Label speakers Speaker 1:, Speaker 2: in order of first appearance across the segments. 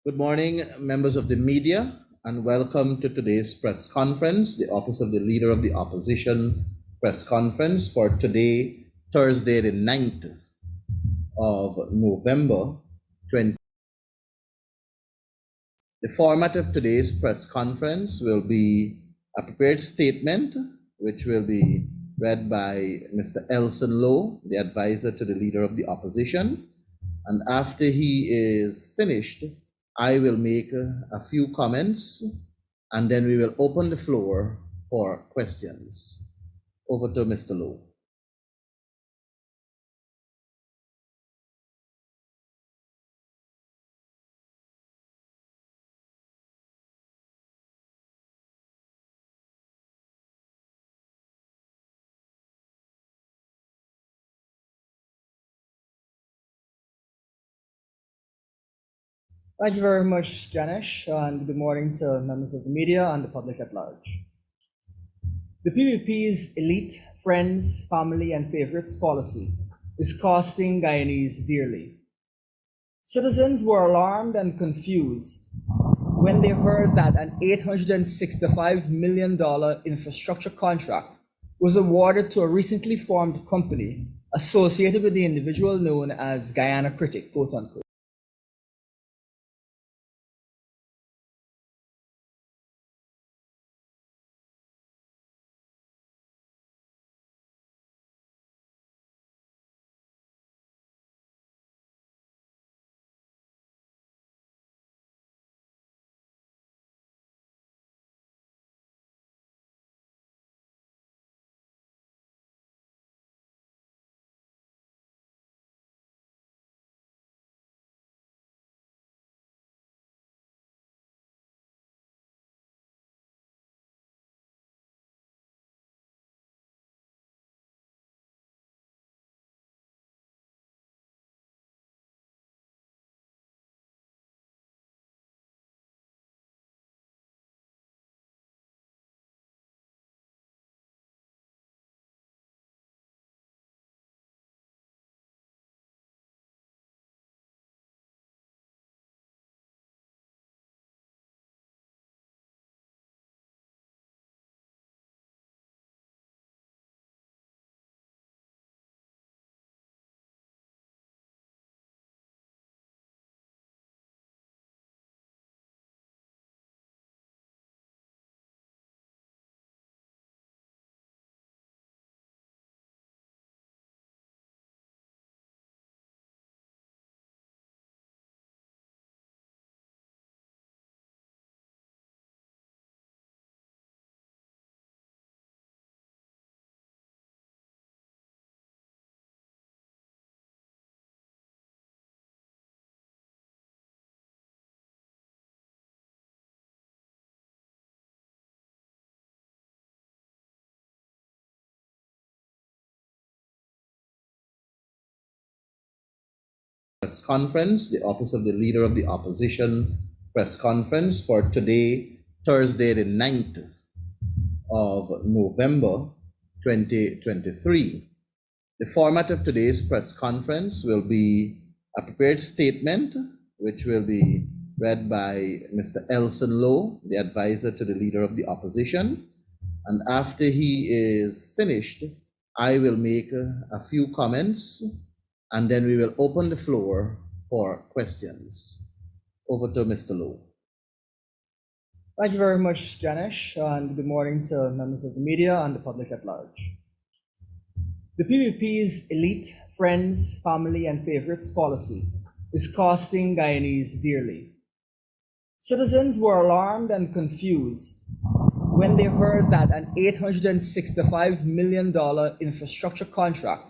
Speaker 1: Good morning, members of the media, and welcome to today's press conference, the Office of the Leader of the Opposition press conference for today, Thursday, the 9th of November 20. The format of today's press conference will be a prepared statement, which will be read by Mr. Elson Lowe, the advisor to the Leader of the Opposition. And after he is finished, I will make a few comments, and then we will open the floor for questions. Over to Mr. Lowe.
Speaker 2: Thank you very much, Ganesh, and good morning to members of the media and the public at large. The PPP's elite, friends, family, and favorites policy is costing Guyanese dearly. Citizens were alarmed and confused when they heard that an $865 million infrastructure contract was awarded to a recently formed company associated with the individual known as Guyana Critic, quote unquote.
Speaker 1: Press conference, the Office of the Leader of the Opposition press conference for today, Thursday, the 9th of November 2023. The format of today's press conference will be a prepared statement, which will be read by Mr. Elson Lowe, the advisor to the Leader of the Opposition. And after he is finished, I will make a few comments, and then we will open the floor for questions. Over to Mr. Lowe.
Speaker 2: Thank you very much, Ganesh, and good morning to members of the media and the public at large. The PPP's elite, friends, family, and favorites policy is costing Guyanese dearly. Citizens were alarmed and confused when they heard that an $865 million infrastructure contract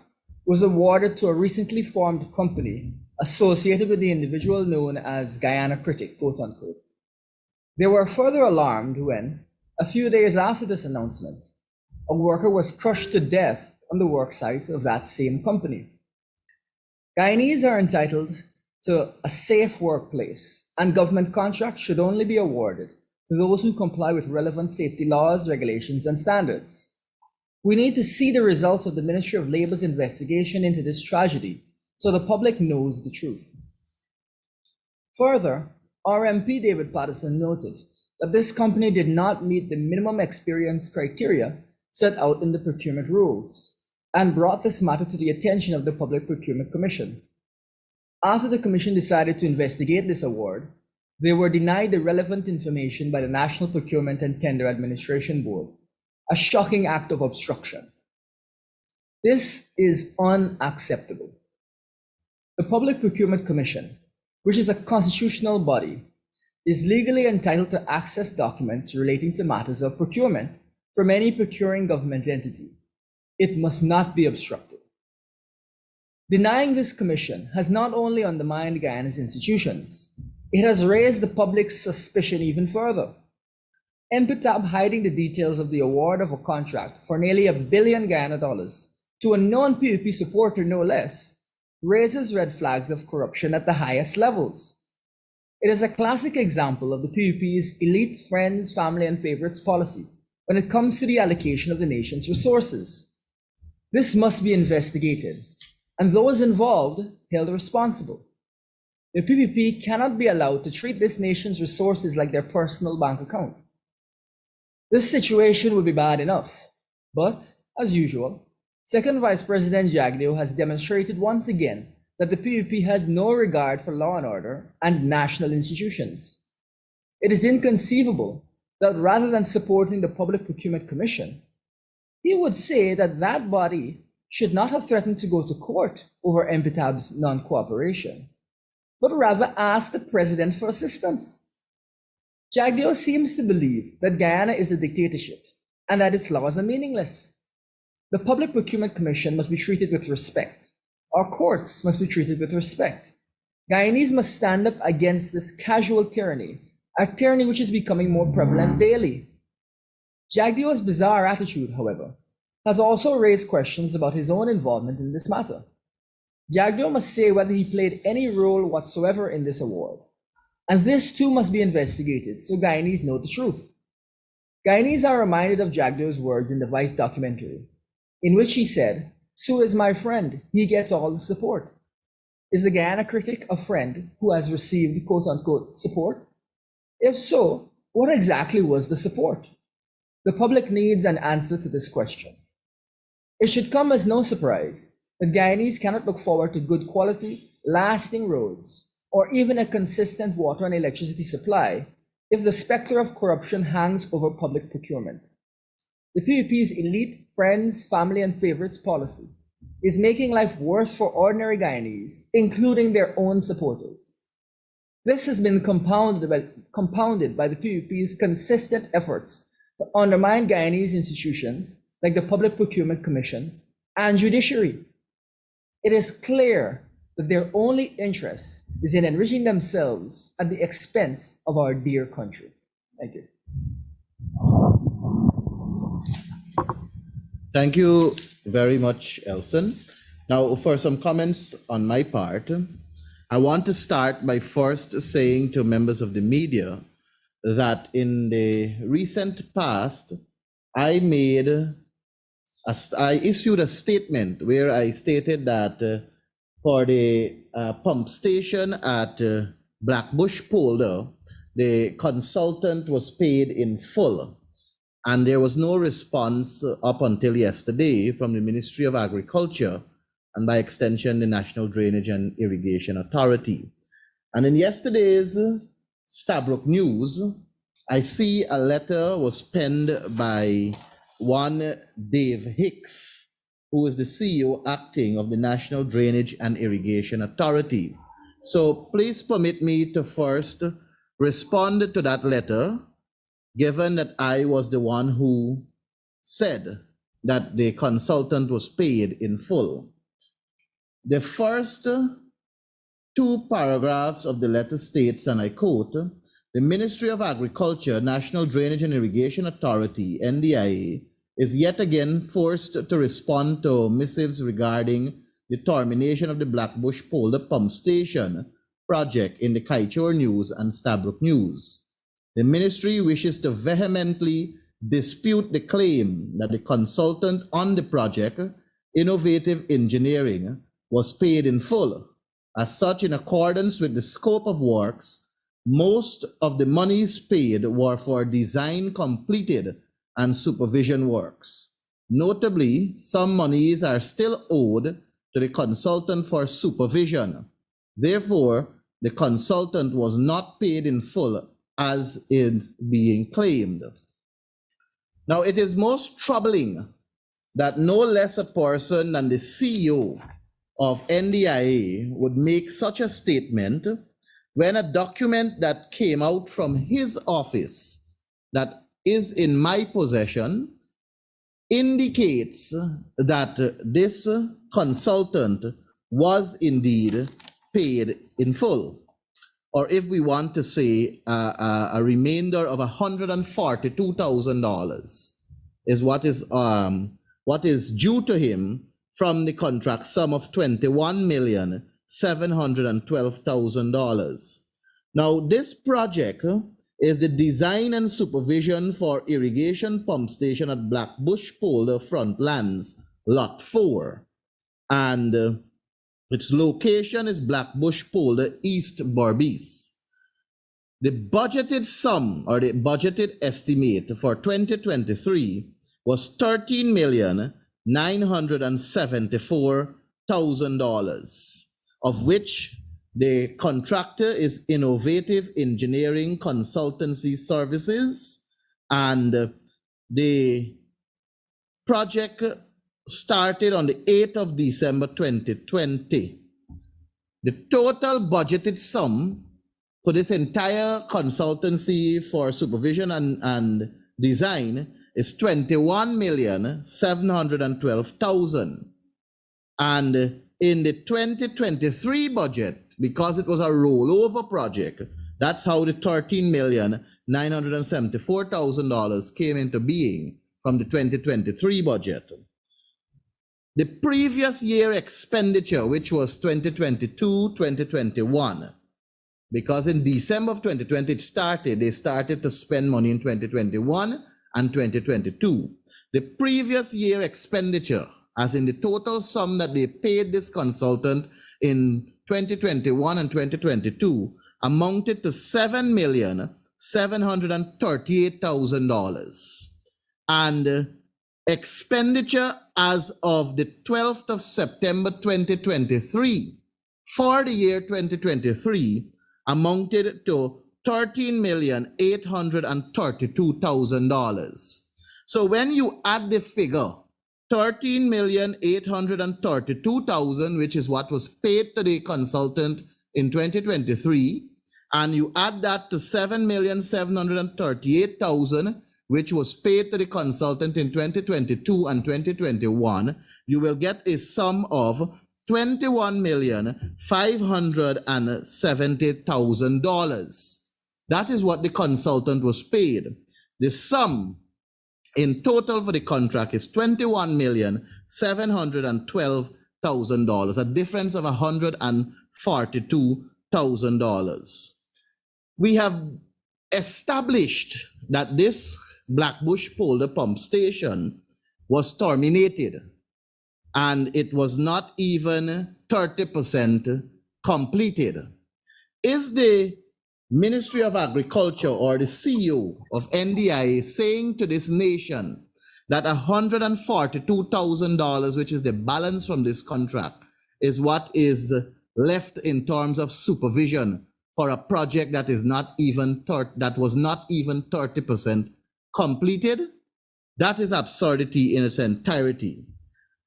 Speaker 2: was awarded to a recently formed company associated with the individual known as Guyana Critic, quote unquote. They were further alarmed when, a few days after this announcement, a worker was crushed to death on the worksite of that same company. Guyanese are entitled to a safe workplace, and government contracts should only be awarded to those who comply with relevant safety laws, regulations, and standards. We need to see the results of the Ministry of Labor's investigation into this tragedy so the public knows the truth. Further, RMP David Patterson noted that this company did not meet the minimum experience criteria set out in the procurement rules and brought this matter to the attention of the Public Procurement Commission. After the Commission decided to investigate this award, they were denied the relevant information by the National Procurement and Tender Administration Board, a shocking act of obstruction. This is unacceptable. The Public Procurement Commission, which is a constitutional body, is legally entitled to access documents relating to matters of procurement from any procuring government entity. It must not be obstructed. Denying this commission has not only undermined Guyana's institutions, it has raised the public's suspicion even further. MPTAB hiding the details of the award of a contract for nearly $1 billion Guyana dollars to a non-PPP supporter no less raises red flags of corruption at the highest levels. It is a classic example of the PPP's elite friends, family, and favorites policy when it comes to the allocation of the nation's resources. This must be investigated, and those involved held responsible. The PPP cannot be allowed to treat this nation's resources like their personal bank account. This situation would be bad enough, but, as usual, Second Vice President Jagdeo has demonstrated once again that the PPP has no regard for law and order and national institutions. It is inconceivable that rather than supporting the Public Procurement Commission, he would say that that body should not have threatened to go to court over MPTAB's non-cooperation, but rather ask the president for assistance. Jagdeo seems to believe that Guyana is a dictatorship and that its laws are meaningless. The Public Procurement Commission must be treated with respect. Our courts must be treated with respect. Guyanese must stand up against this casual tyranny, a tyranny which is becoming more prevalent daily. Jagdeo's bizarre attitude, however, has also raised questions about his own involvement in this matter. Jagdeo must say whether he played any role whatsoever in this award. And this too must be investigated so Guyanese know the truth. Guyanese are reminded of Jagdeo's words in the Vice documentary, in which he said, "Sue is my friend, he gets all the support." Is the Guyana critic a friend who has received quote-unquote support? If so, what exactly was the support? The public needs an answer to this question. It should come as no surprise that Guyanese cannot look forward to good quality, lasting roads, or even a consistent water and electricity supply if the specter of corruption hangs over public procurement. The PPP's elite, friends, family, and favorites policy is making life worse for ordinary Guyanese, including their own supporters. This has been compounded by the PPP's consistent efforts to undermine Guyanese institutions like the Public Procurement Commission and judiciary. It is clear that their only interest is in enriching themselves at the expense of our dear country. Thank you.
Speaker 1: Thank you very much, Elson. Now, for some comments on my part, I want to start by first saying to members of the media that in the recent past, I issued a statement where I stated that for the pump station at Blackbush Polder, the consultant was paid in full. And there was no response up until yesterday from the Ministry of Agriculture and by extension, the National Drainage and Irrigation Authority. And in yesterday's Stabroek News, I see a letter was penned by one Dave Hicks, who is the CEO acting of the National Drainage and Irrigation Authority. So please permit me to first respond to that letter, given that I was the one who said that the consultant was paid in full. The first two paragraphs of the letter states, and I quote, "The Ministry of Agriculture, National Drainage and Irrigation Authority, NDIA, is yet again forced to respond to missives regarding the termination of the Blackbush Polder Pump Station project in the Kaichor News and Stabroek News. The ministry wishes to vehemently dispute the claim that the consultant on the project, Innovative Engineering, was paid in full. As such, in accordance with the scope of works Most of the monies paid were for design completed and supervision works. Notably, some monies are still owed to the consultant for supervision. Therefore, the consultant was not paid in full as is being claimed. Now, it is most troubling that no less a person than the CEO of NDIA would make such a statement when a document that came out from his office that is in my possession indicates that this consultant was indeed paid in full, or if we want to say a remainder of $142,000 is what is due to him from the contract sum of $21,712,000. Now, this project is the design and supervision for irrigation pump station at Blackbush Polder Frontlands, Lot 4. And its location is Blackbush Polder, East Berbice. The budgeted sum, or the budgeted estimate for 2023 was $13,974,000, of which the contractor is Innovative Engineering Consultancy Services, and the project started on the 8th of December 2020. The total budgeted sum for this entire consultancy for supervision and design is $21,712,000. And in the 2023 budget, because it was a rollover project, that's how the $13,974,000 came into being from the 2023 budget. The previous year expenditure, which was 2022-2021, because in December of 2020 they started to spend money in 2021 and 2022. The previous year expenditure, as in the total sum that they paid this consultant in 2021 and 2022, amounted to $7,738,000. And expenditure as of the 12th of September 2023 for the year 2023 amounted to $13,832,000. So when you add the figure $13,832,000, which is what was paid to the consultant in 2023, and you add that to $7,738,000, which was paid to the consultant in 2022 and 2021, you will get a sum of $21,570,000. That is what the consultant was paid. The sum in total for the contract is $21,712,000, a difference of $142,000. We have established that this Blackbush Polder pump station was terminated, and it was not even 30% completed. Is the Ministry of Agriculture or the CEO of NDIA saying to this nation that $142,000, which is the balance from this contract, is what is left in terms of supervision for a project that is not even that was not even 30% completed? That is absurdity in its entirety.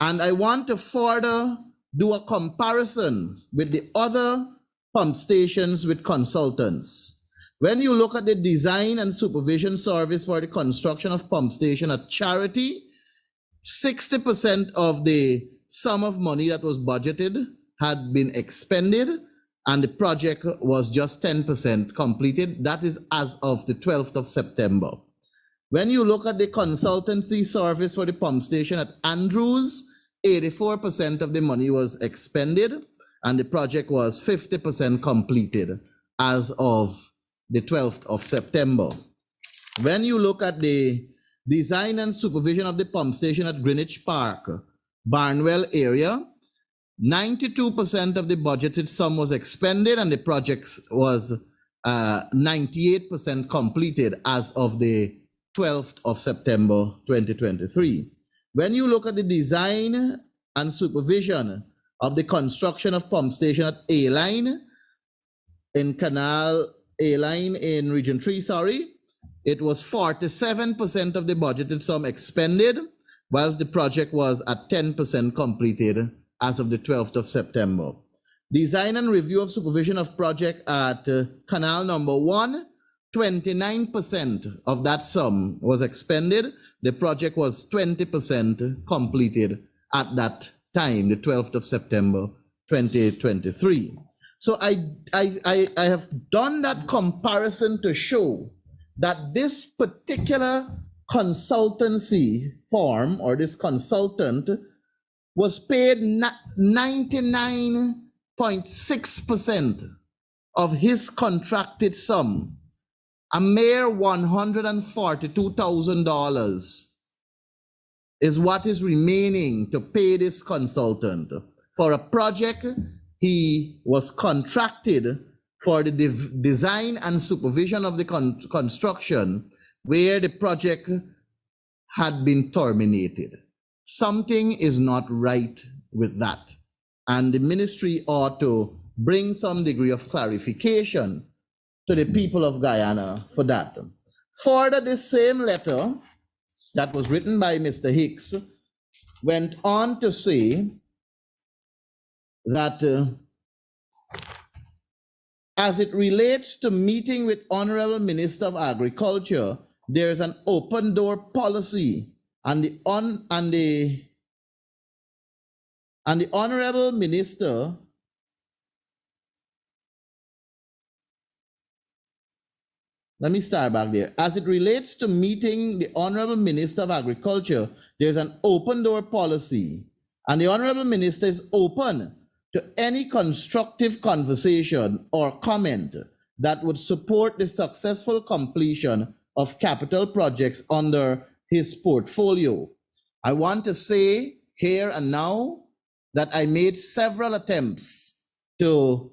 Speaker 1: And I want to further do a comparison with the other pump stations with consultants. When you look at the design and supervision service for the construction of pump station at Charity, 60% of the sum of money that was budgeted had been expended, and the project was just 10% completed. That is as of the 12th of September. When you look at the consultancy service for the pump station at Andrews, 84% of the money was expended, and the project was 50% completed as of the 12th of September. When you look at the design and supervision of the pump station at Greenwich Park, Barnwell area, 92% of the budgeted sum was expended, and the project was 98% completed as of the 12th of September 2023. When you look at the design and supervision of the construction of pump station at A-Line in Canal A-Line in Region 3, it was 47% of the budgeted sum expended, whilst the project was at 10% completed as of the 12th of September. Design and review of supervision of project at Canal Number 1, 29% of that sum was expended. The project was 20% completed at that time, the 12th of September 2023. So I have done that comparison to show that this particular consultancy firm or this consultant was paid 99.6% of his contracted sum, a mere $142,000 is what is remaining to pay this consultant for a project he was contracted for the design and supervision of the construction, where the project had been terminated. Something is not right with that, and the ministry ought to bring some degree of clarification to the people of Guyana for that. Further, this same letter that was written by Mr. Hicks went on to say that as it relates to meeting with Honorable Minister of Agriculture, there is an open door policy, and the Honorable Minister let me start back there. As it relates to meeting the Honorable Minister of Agriculture, there's an open door policy, and the Honorable Minister is open to any constructive conversation or comment that would support the successful completion of capital projects under his portfolio. I want to say here and now that I made several attempts to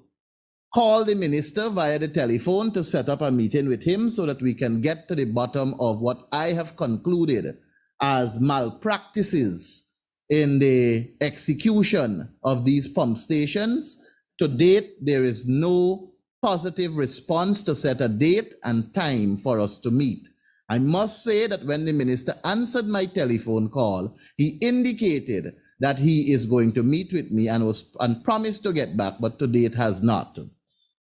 Speaker 1: call the minister via the telephone to set up a meeting with him so that we can get to the bottom of what I have concluded as malpractices in the execution of these pump stations. To date, there is no positive response to set a date and time for us to meet. I must say that when the minister answered my telephone call, he indicated that he is going to meet with me and promised to get back, but to date has not.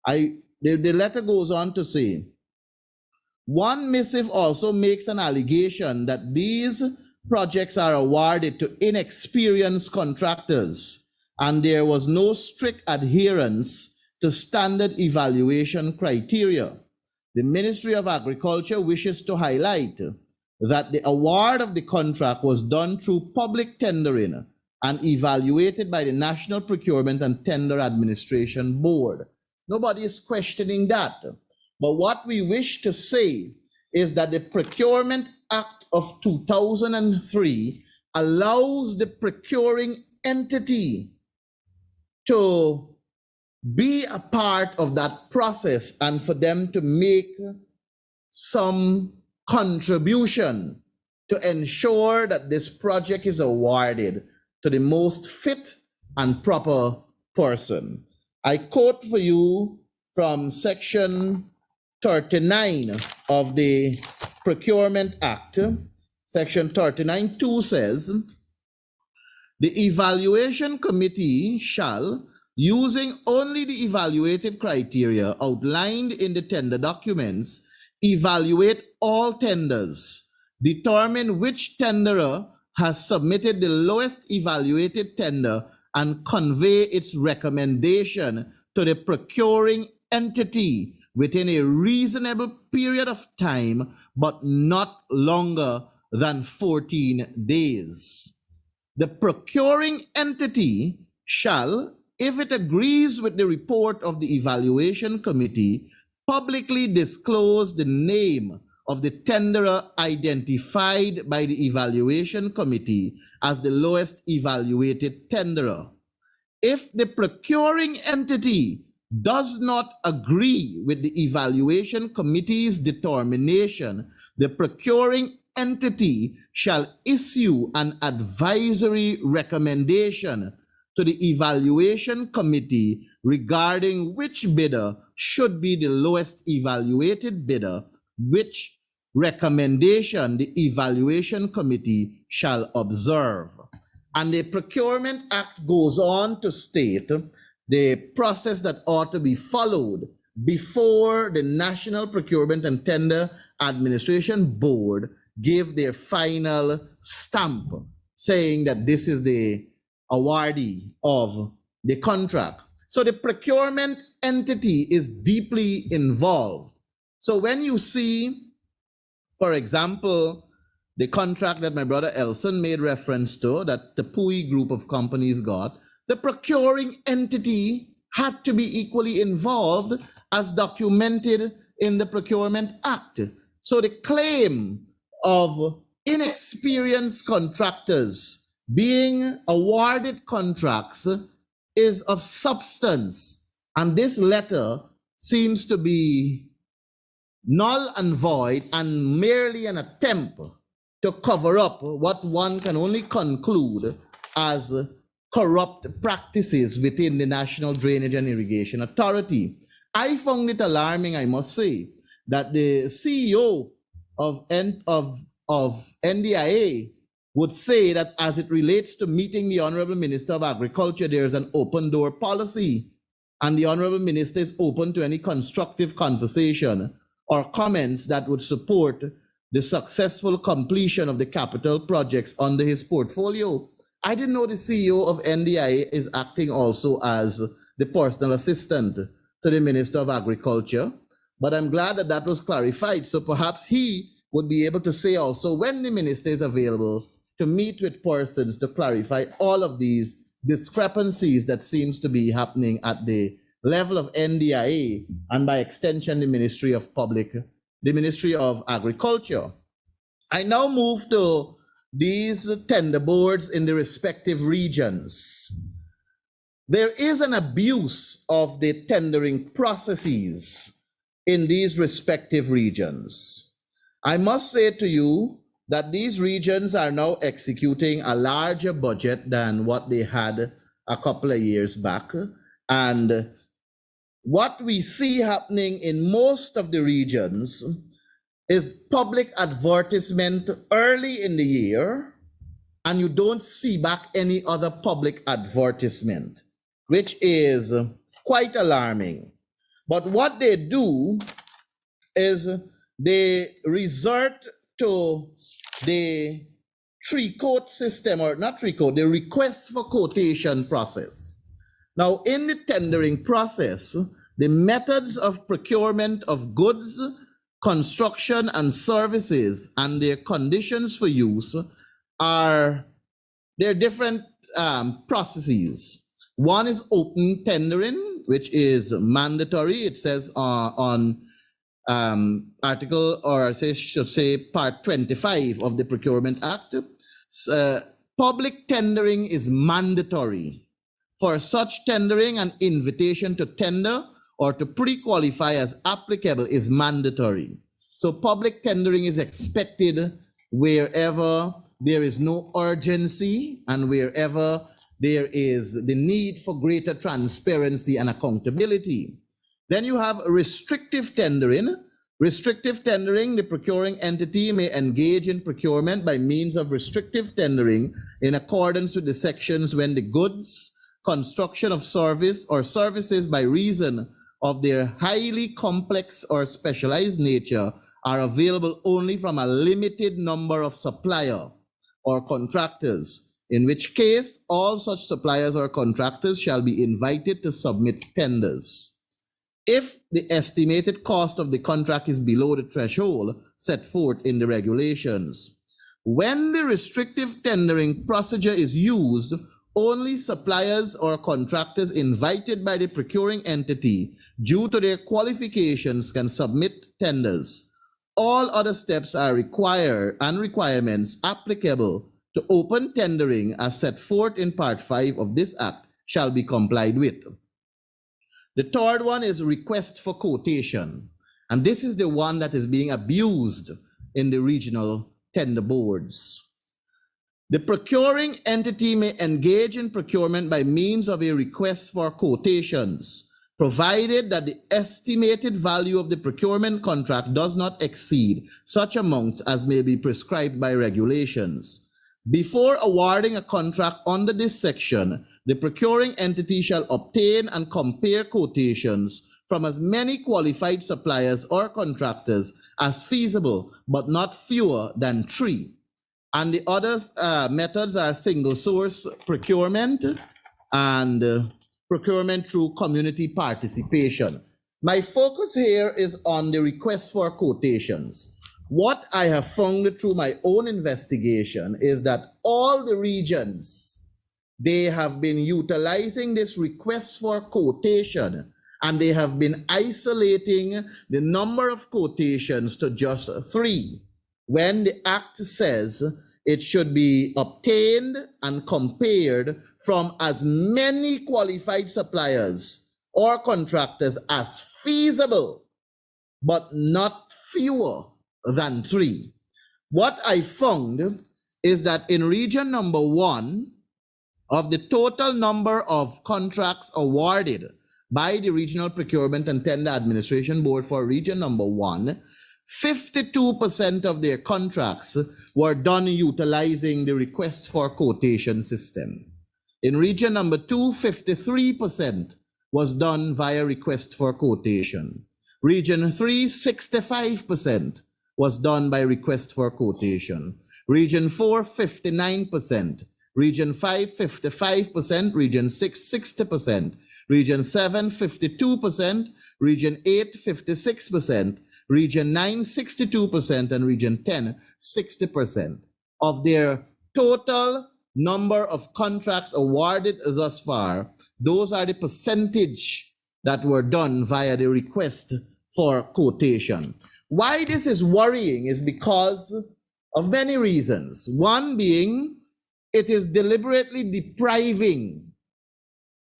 Speaker 1: The letter goes on to say, one missive also makes an allegation that these projects are awarded to inexperienced contractors, and there was no strict adherence to standard evaluation criteria. The Ministry of Agriculture wishes to highlight that the award of the contract was done through public tendering and evaluated by the National Procurement and Tender Administration Board. Nobody is questioning that. But what we wish to say is that the Procurement Act of 2003 allows the procuring entity to be a part of that process and for them to make some contribution to ensure that this project is awarded to the most fit and proper person. I quote for you from section 39 of the Procurement Act. Section 39(2) says, the evaluation committee shall, using only the evaluated criteria outlined in the tender documents, evaluate all tenders, determine which tenderer has submitted the lowest evaluated tender, and convey its recommendation to the procuring entity within a reasonable period of time, but not longer than 14 days. The procuring entity shall, if it agrees with the report of the evaluation committee, publicly disclose the name of the tenderer identified by the evaluation committee as the lowest evaluated tenderer. If the procuring entity does not agree with the evaluation committee's determination, the procuring entity shall issue an advisory recommendation to the evaluation committee regarding which bidder should be the lowest evaluated bidder, which recommendation the evaluation committee shall observe. And the Procurement Act goes on to state the process that ought to be followed before the National Procurement and Tender Administration Board give their final stamp saying that this is the awardee of the contract. So the procurement entity is deeply involved. So when you see, for example, the contract that my brother Elson made reference to, that the PUI group of companies got, the procuring entity had to be equally involved as documented in the Procurement Act. So the claim of inexperienced contractors being awarded contracts is of substance. And this letter seems to be null and void and merely an attempt to cover up what one can only conclude as corrupt practices within the National Drainage and Irrigation Authority. I found it alarming, I must say, that the CEO of NDIA would say that as it relates to meeting the Honorable Minister of Agriculture, there is an open door policy, and the Honorable Minister is open to any constructive conversation or comments that would support the successful completion of the capital projects under his portfolio. I didn't know the CEO of NDIA is acting also as the personal assistant to the Minister of Agriculture, but I'm glad that that was clarified. So perhaps he would be able to say also when the minister is available to meet with persons to clarify all of these discrepancies that seems to be happening at the level of NDIA and by extension the Ministry of Agriculture. I now move to these tender boards in the respective regions. There is an abuse of the tendering processes in these respective regions. I must say to you that these regions are now executing a larger budget than what they had a couple of years back. And what we see happening in most of the regions is public advertisement early in the year, and you don't see back any other public advertisement, which is quite alarming. But what they do is they resort to the three-quote system, or not three-quote, the request for quotation process. Now, in the tendering process, the methods of procurement of goods, construction and services and their conditions for use are, there are different processes. One is open tendering, which is mandatory. It says on article, or should say part 25 of the Procurement Act, public tendering is mandatory. For such tendering, an invitation to tender or to pre-qualify as applicable is mandatory. So public tendering is expected wherever there is no urgency and wherever there is the need for greater transparency and accountability. Then you have restrictive tendering. Restrictive tendering, the procuring entity may engage in procurement by means of restrictive tendering in accordance with the sections when the goods, construction of service or services by reason of their highly complex or specialized nature are available only from a limited number of supplier or contractors, in which case all such suppliers or contractors shall be invited to submit tenders if the estimated cost of the contract is below the threshold set forth in the regulations. When the restrictive tendering procedure is used, only suppliers or contractors invited by the procuring entity due to their qualifications can submit tenders. All other steps are required and requirements applicable to open tendering as set forth in Part 5 of this Act shall be complied with. The third one is request for quotation. And this is the one that is being abused in the regional tender boards. The procuring entity may engage in procurement by means of a request for quotations, provided that the estimated value of the procurement contract does not exceed such amounts as may be prescribed by regulations. Before awarding a contract under this section, the procuring entity shall obtain and compare quotations from as many qualified suppliers or contractors as feasible, but not fewer than 3. And the other methods are single source procurement and procurement through community participation. My focus here is on the request for quotations. What I have found through my own investigation is that all the regions, they have been utilizing this request for quotation, and they have been isolating the number of quotations to just 3, when the Act says it should be obtained and compared from as many qualified suppliers or contractors as feasible, but not fewer than 3. What I found is that in region number 1, of the total number of contracts awarded by the Regional Procurement and Tender Administration Board for region number 1, 52% of their contracts were done utilizing the request for quotation system. In region number 2, 53% was done via request for quotation. Region 3, 65% was done by request for quotation. Region 4, 59%. Region 5, 55%. Region 6, 60%. Region 7, 52%. Region 8, 56%. Region 9, 62%, and Region 10, 60%. Of their total number of contracts awarded thus far, those are the percentage that were done via the request for quotation. Why this is worrying is because of many reasons. One being, it is deliberately depriving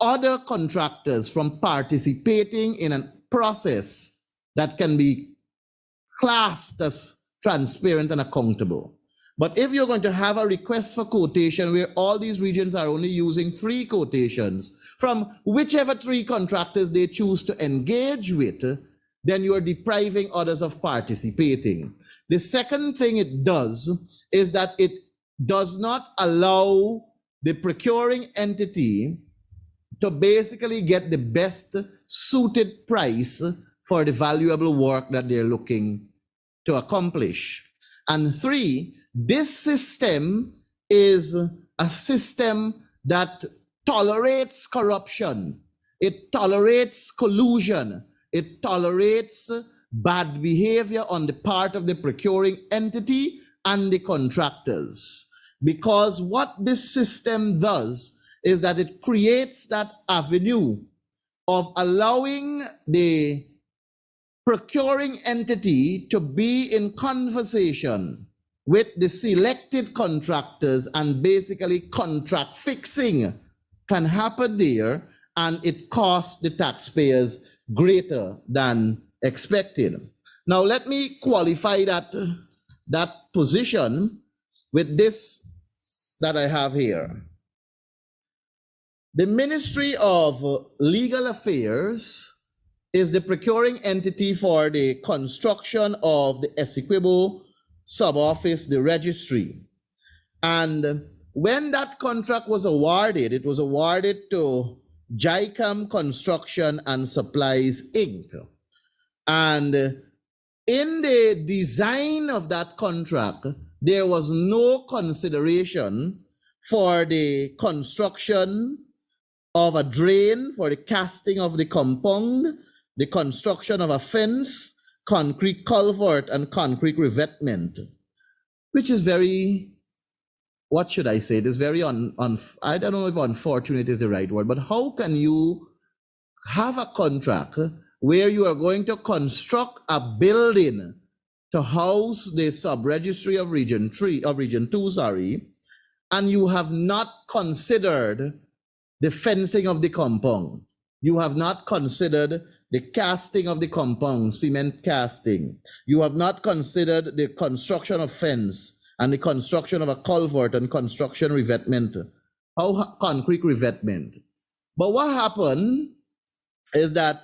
Speaker 1: other contractors from participating in a process that can be classed as transparent and accountable. But if you're going to have a request for quotation where all these regions are only using 3 quotations from whichever 3 contractors they choose to engage with, then you are depriving others of participating. The second thing it does is that it does not allow the procuring entity to basically get the best suited price for the valuable work that they're looking to accomplish. And 3, this system is a system that tolerates corruption. It tolerates collusion. It tolerates bad behavior on the part of the procuring entity and the contractors. Because what this system does is that it creates that avenue of allowing the procuring entity to be in conversation with the selected contractors, and basically contract fixing can happen there, and it costs the taxpayers greater than expected. Now let me qualify that position with this that I have here. The Ministry of Legal Affairs is the procuring entity for the construction of the Essequibo sub-office, the registry. And when that contract was awarded, it was awarded to JICAM Construction and Supplies, Inc. And in the design of that contract, there was no consideration for the construction of a drain, for the casting of the compound, the construction of a fence, concrete culvert, and concrete revetment, which is very, what should I say? It is very, I don't know if unfortunate is the right word, but how can you have a contract where you are going to construct a building to house the sub-registry of Region 2, and you have not considered the fencing of the compound, You have not considered the casting of the compound, cement casting. You have not considered the construction of fence and the construction of a culvert and construction revetment, concrete revetment. But what happened is that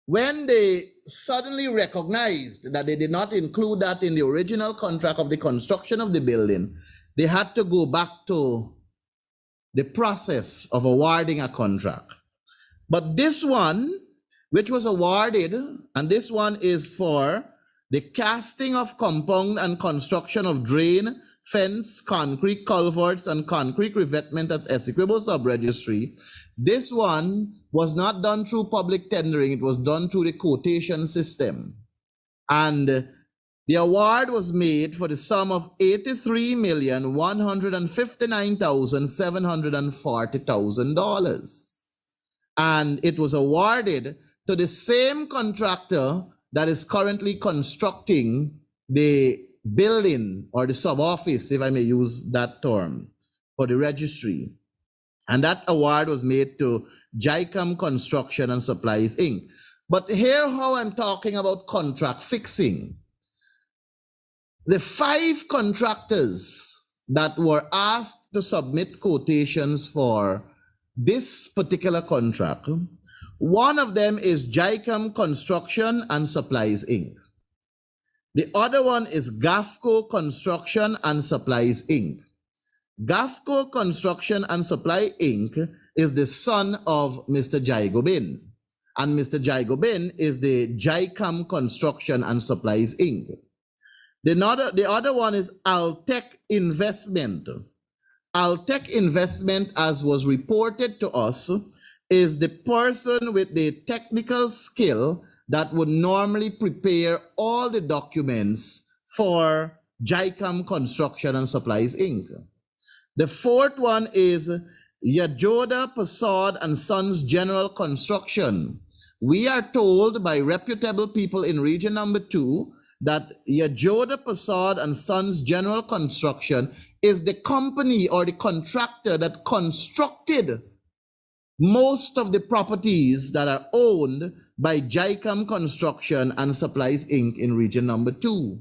Speaker 1: when they suddenly recognized that they did not include that in the original contract of the construction of the building, they had to go back to the process of awarding a contract. But this one, which was awarded, and this one is for the casting of compound and construction of drain, fence, concrete culverts, and concrete revetment at Essequibo Sub-Registry. This one was not done through public tendering, it was done through the quotation system. And the award was made for the sum of $83,159,740,000. And it was awarded to the same contractor that is currently constructing the building or the sub-office, if I may use that term, for the registry. And that award was made to JICAM Construction and Supplies, Inc. But here how I'm talking about contract fixing. The 5 contractors that were asked to submit quotations for this particular contract, one of them is JICAM Construction and Supplies, Inc. The other one is GAFCO Construction and Supplies, Inc. GAFCO Construction and Supply, Inc. is the son of Mr. Jaigobin, and Mr. Jaigobin is the JICAM Construction and Supplies, Inc. The other one is Altec Investment. Altec Investment, as was reported to us, is the person with the technical skill that would normally prepare all the documents for JICAM Construction and Supplies, Inc. The fourth one is Yajoda Prasad and Sons General Construction. We are told by reputable people in region number 2 that Yajoda Prasad and Sons General Construction is the company or the contractor that constructed most of the properties that are owned by JICAM Construction and Supplies, Inc. in region number 2.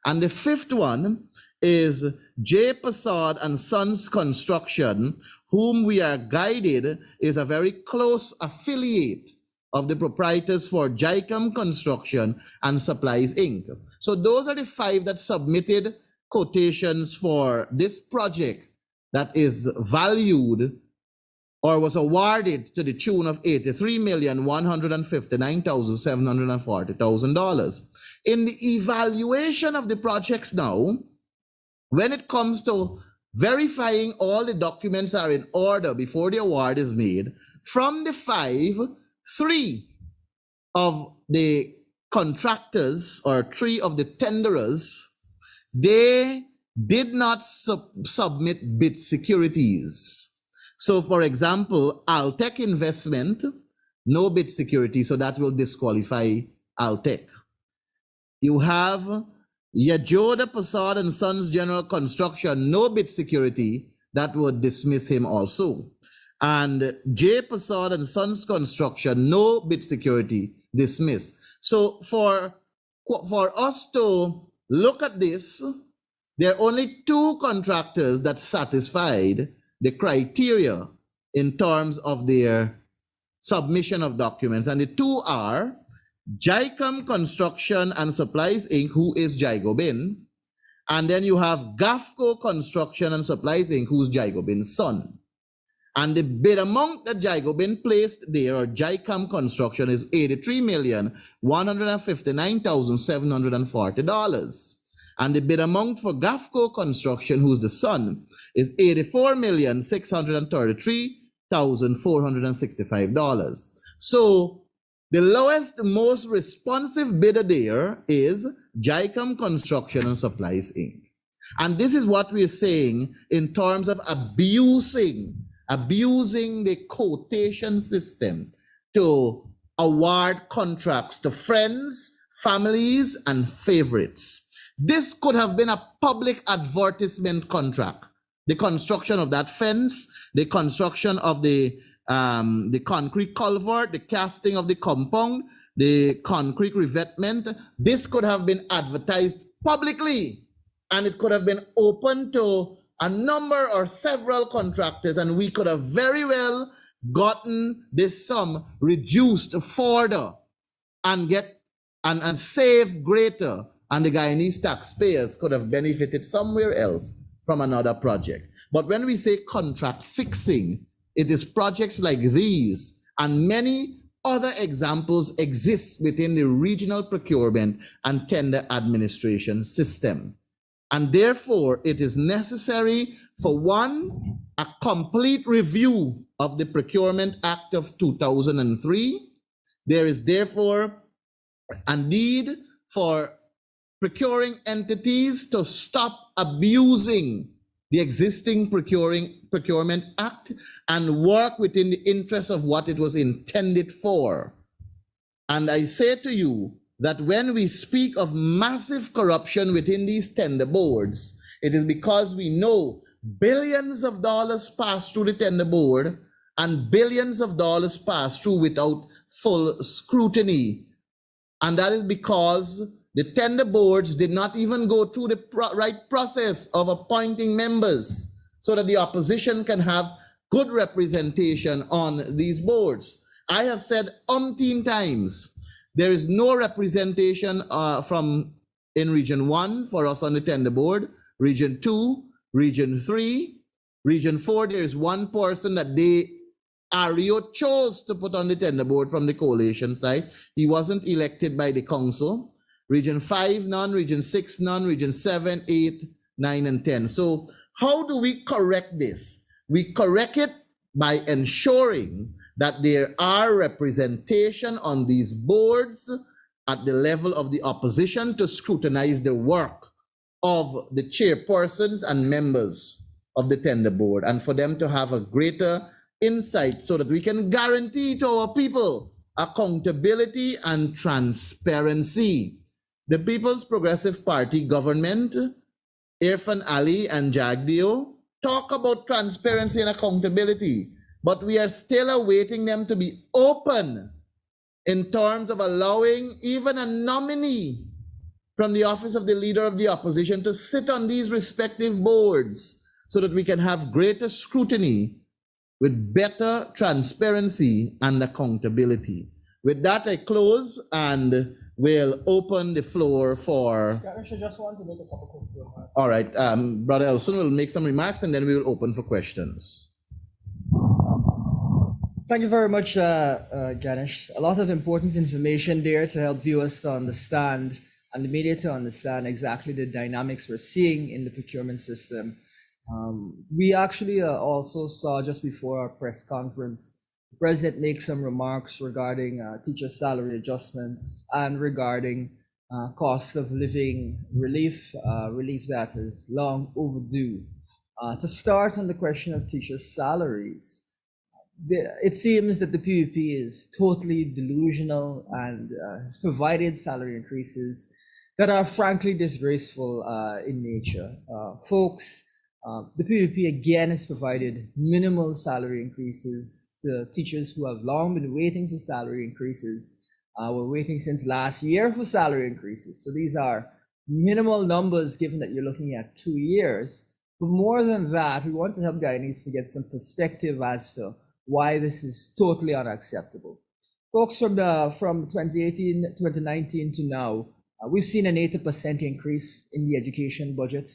Speaker 1: And the fifth one is J. Prasad and Sons Construction, whom we are guided is a very close affiliate of the proprietors for JICAM Construction and Supplies, Inc. So those are the 5 that submitted quotations for this project that is valued or was awarded to the tune of $83,159,740,000. In the evaluation of the projects now, when it comes to verifying all the documents are in order before the award is made, from the 5, 3 of the contractors or 3 of the tenderers, they did not submit bid securities. So for example, Altec Investment, no bid security, so that will disqualify Altec. You have Yajoda Prasad and Sons General Construction, no bid security, that would dismiss him also. And J. Prasad and Sons Construction, no bid security, dismiss. So for us to look at this, there are only 2 contractors that satisfied the criteria in terms of their submission of documents. And the 2 are JICAM Construction and Supplies, Inc., who is Jaigobin. And then you have GAFCO Construction and Supplies, Inc., who's Jaigobin's son. And the bid amount that Jaigobin placed there, or JICAM Construction, is $83,159,740. And the bid amount for GAFCO Construction, who's the son, is $84,633,465. So the lowest, most responsive bidder there is JICAM Construction and Supplies, Inc. And this is what we're saying in terms of abusing the quotation system to award contracts to friends, families, and favorites. This could have been a public advertisement contract. The construction of that fence, the construction of the the concrete culvert, the casting of the compound, the concrete revetment. This could have been advertised publicly, and it could have been open to a number or several contractors, and we could have very well gotten this sum reduced further and get and save greater, and the Guyanese taxpayers could have benefited somewhere else from another project. But when we say contract fixing, it is projects like these and many other examples exist within the regional procurement and tender administration system. And therefore, it is necessary for one, a complete review of the Procurement Act of 2003. There is therefore a need for procuring entities to stop abusing the existing Procurement Act and work within the interest of what it was intended for. And I say to you that when we speak of massive corruption within these tender boards, it is because we know billions of dollars pass through the tender board and billions of dollars pass through without full scrutiny. And that is because the tender boards did not even go through the right process of appointing members so that the opposition can have good representation on these boards. I have said umpteen times, there is no representation in Region 1 for us on the tender board, Region 2, Region 3, Region 4, there is one person that ARIO chose to put on the tender board from the coalition side. He wasn't elected by the council. Region 5, none. Region 6, none. Region 7, 8, 9, and 10. So how do we correct this? We correct it by ensuring that there are representation on these boards at the level of the opposition to scrutinize the work of the chairpersons and members of the tender board, and for them to have a greater insight so that we can guarantee to our people accountability and transparency. The People's Progressive Party government, Irfan Ali and Jagdeo, talk about transparency and accountability, but we are still awaiting them to be open in terms of allowing even a nominee from the office of the leader of the opposition to sit on these respective boards so that we can have greater scrutiny with better transparency and accountability. With that, I close and will open the floor for...
Speaker 2: I just want to make a couple quick remarks.
Speaker 1: All right, Brother Elson will make some remarks and then we will open for questions.
Speaker 2: Thank you very much, Ganesh. A lot of important information there to help viewers to understand and the media to understand exactly the dynamics we're seeing in the procurement system. We actually also saw just before our press conference, the president make some remarks regarding teacher salary adjustments and regarding cost of living relief that is long overdue. To start on the question of teacher salaries, it seems that the PUP is totally delusional and has provided salary increases that are frankly disgraceful in nature. Folks, the PUP again has provided minimal salary increases to teachers who have long been waiting for salary increases. We're waiting since last year for salary increases. So these are minimal numbers given that you're looking at 2 years. But more than that, we want to help Guyanese to get some perspective as to why this is totally unacceptable. Folks, from 2018, 2019 to now, we've seen an 80% increase in the education budget.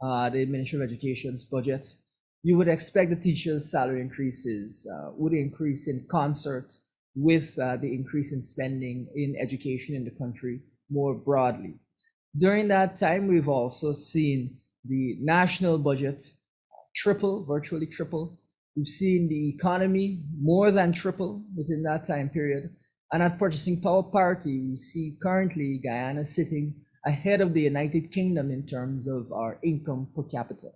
Speaker 2: The Ministry of Education's budget. You would expect the teachers' salary increases would increase in concert with the increase in spending in education in the country more broadly. During that time, we've also seen the national budget triple, virtually triple. We've seen the economy more than triple within that time period. And at purchasing power parity, we see currently Guyana sitting ahead of the United Kingdom in terms of our income per capita.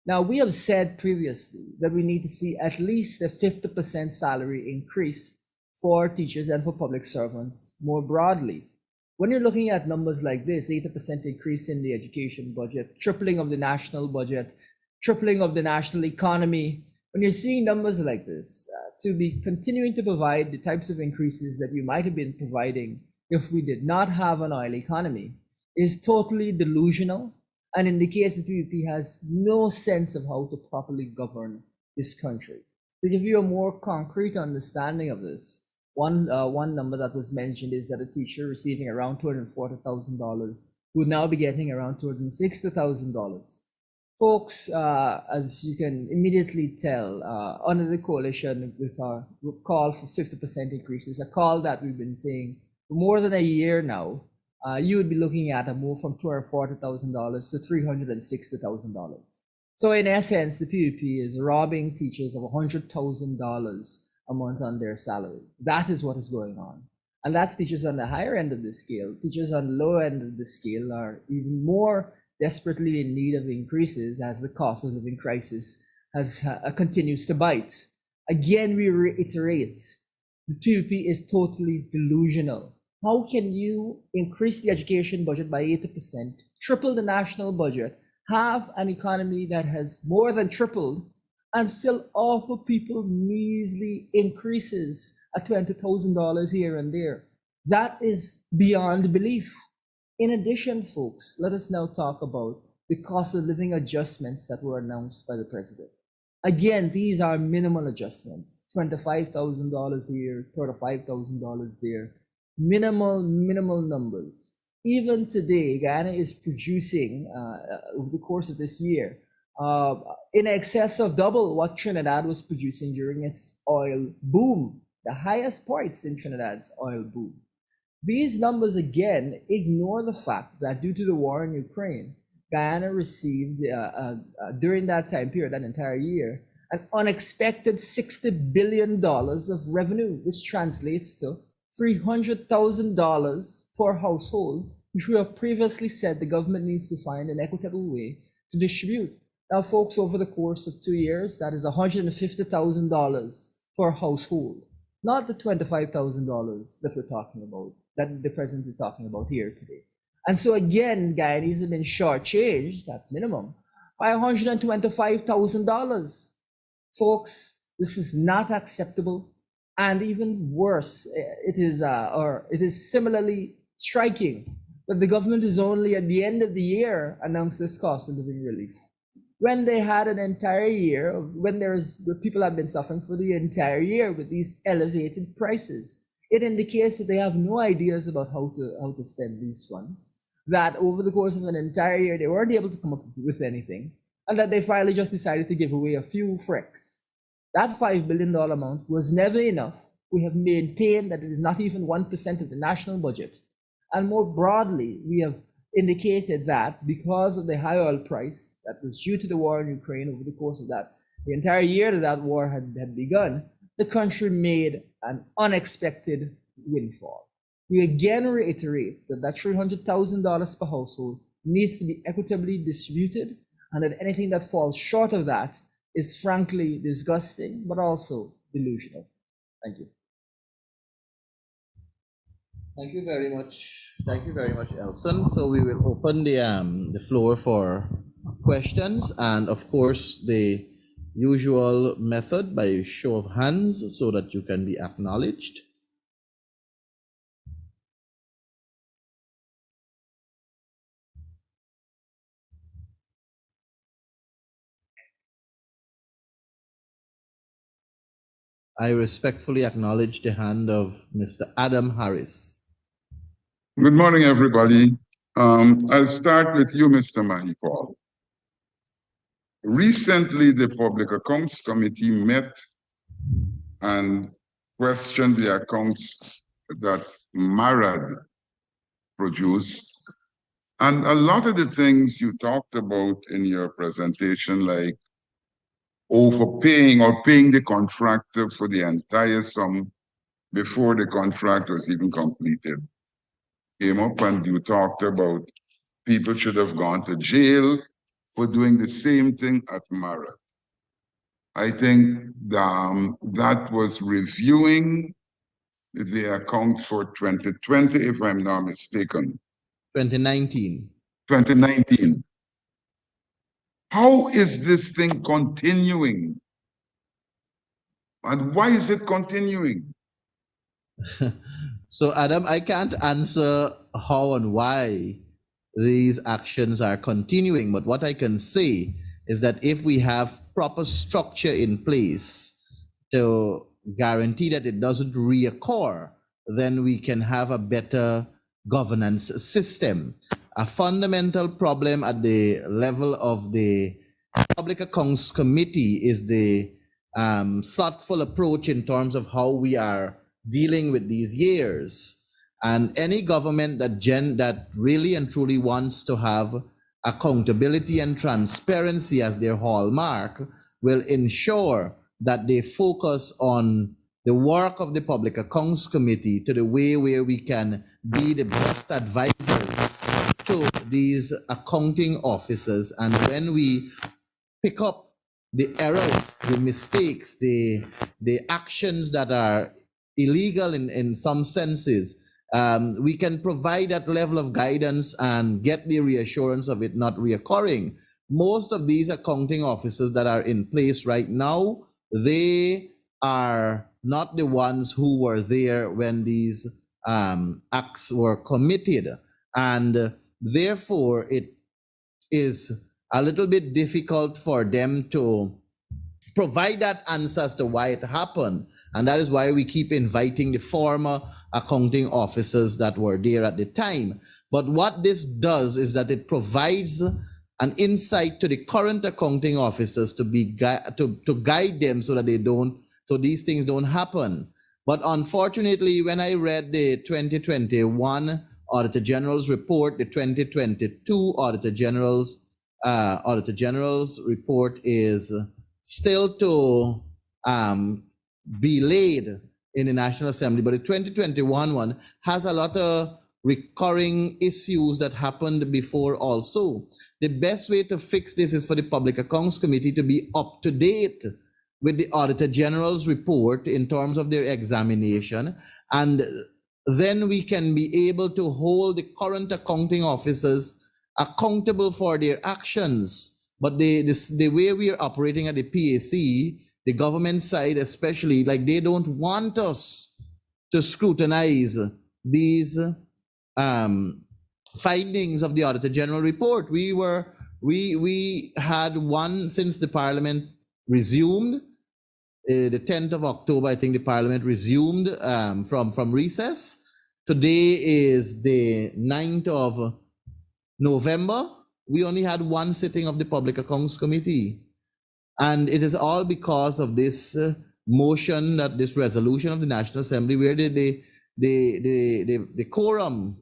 Speaker 2: Now, we have said previously that we need to see at least a 50% salary increase for teachers and for public servants more broadly. When you're looking at numbers like this, 80% increase in the education budget, tripling of the national budget, tripling of the national economy, When you're seeing numbers like this, to be continuing to provide the types of increases that you might have been providing if we did not have an oil economy is totally delusional. And in the case of PPP, has no sense of how to properly govern this country. To give you a more concrete understanding of this, one number that was mentioned is that a teacher receiving around $240,000 would now be getting around $260,000. Folks, as you can immediately tell, under the coalition with our call for 50% increases, a call that we've been saying for more than a year now, you would be looking at a move from $240,000 to $360,000. So in essence, the PPP is robbing teachers of $100,000 a month on their salary. That is what is going on. And that's teachers on the higher end of the scale. Teachers on the lower end of the scale are even more desperately in need of increases as the cost of living crisis continues to bite. Again, we reiterate, the PPP is totally delusional. How can you increase the education budget by 80%, triple the national budget, have an economy that has more than tripled, and still offer people measly increases at $20,000 here and there? That is beyond belief. In addition, folks, let us now talk about the cost of living adjustments that were announced by the president. Again, these are minimal adjustments, $25,000 here, $35,000 there, minimal numbers. Even today, Guyana is producing, over the course of this year, in excess of double what Trinidad was producing during its oil boom, the highest points in Trinidad's oil boom. These numbers again ignore the fact that due to the war in Ukraine, Guyana received during that time period, that entire year, an unexpected $60 billion of revenue, which translates to $300,000 per household, which we have previously said the government needs to find an equitable way to distribute. Now, folks, over the course of 2 years, that is $150,000 per household, not the $25,000 that we're talking about, that the president is talking about here today. And so again, Guyanese have been shortchanged at minimum by $125,000. Folks, this is not acceptable. And even worse, it is similarly striking that the government is only at the end of the year announced this cost of living relief, when they had an entire year, when people have been suffering for the entire year with these elevated prices. It indicates that they have no ideas about how to spend these funds, that over the course of an entire year, they weren't able to come up with anything, and that they finally just decided to give away a few fricks. That $5 billion amount was never enough. We have maintained that it is not even 1% of the national budget. And more broadly, we have indicated that because of the high oil price that was due to the war in Ukraine over the course of the entire year that war had begun, the country made an unexpected windfall. We again reiterate that $300,000 per household needs to be equitably distributed, and that anything that falls short of that is frankly disgusting, but also delusional. Thank you.
Speaker 1: Thank you very much. Thank you very much, Elson. So we will open the floor for questions, and of course the usual method by show of hands so that you can be acknowledged. I respectfully acknowledge the hand of Mr. Adam Harris.
Speaker 3: Good morning, everybody. I'll start with you, Mr. Mahipal. Recently, the Public Accounts Committee met and questioned the accounts that MARAD produced. And a lot of the things you talked about in your presentation, like overpaying or paying the contractor for the entire sum before the contract was even completed, came up, and you talked about people should have gone to jail for doing the same thing at MARAD. I think that was reviewing the account for 2020, if I'm not mistaken.
Speaker 1: 2019.
Speaker 3: 2019. How is this thing continuing And why is it continuing?
Speaker 1: So, Adam, I can't answer how and why these actions are continuing, but what I can say is that if we have proper structure in place to guarantee that it doesn't reoccur, then we can have a better governance system. A fundamental problem at the level of the Public Accounts Committee is the thoughtful approach in terms of how we are dealing with these years. And any government that really and truly wants to have accountability and transparency as their hallmark will ensure that they focus on the work of the Public Accounts Committee to the way where we can be the best advisors to these accounting officers. And when we pick up the errors, the mistakes, the actions that are illegal in some senses, we can provide that level of guidance and get the reassurance of it not reoccurring. Most of these accounting officers that are in place right now, they are not the ones who were there when these acts were committed. And therefore, it is a little bit difficult for them to provide that answer as to why it happened. And that is why we keep inviting the former accounting officers that were there at the time. But what this does is that it provides an insight to the current accounting officers to guide them so that these things don't happen. But unfortunately, when I read the 2021 Auditor General's report, the 2022 Auditor General's report is still to be laid in the National Assembly, but the 2021 one has a lot of recurring issues that happened before also. The best way to fix this is for the Public Accounts Committee to be up to date with the Auditor General's report in terms of their examination, and then we can be able to hold the current accounting officers accountable for their actions. But the way we are operating at the PAC, the government side especially, like they don't want us to scrutinize these findings of the Auditor General report. We had one since the Parliament resumed. The 10th of October, I think the Parliament resumed from recess. Today is the 9th of November. We only had one sitting of the Public Accounts Committee. And it is all because of this motion, that this resolution of the National Assembly, where the quorum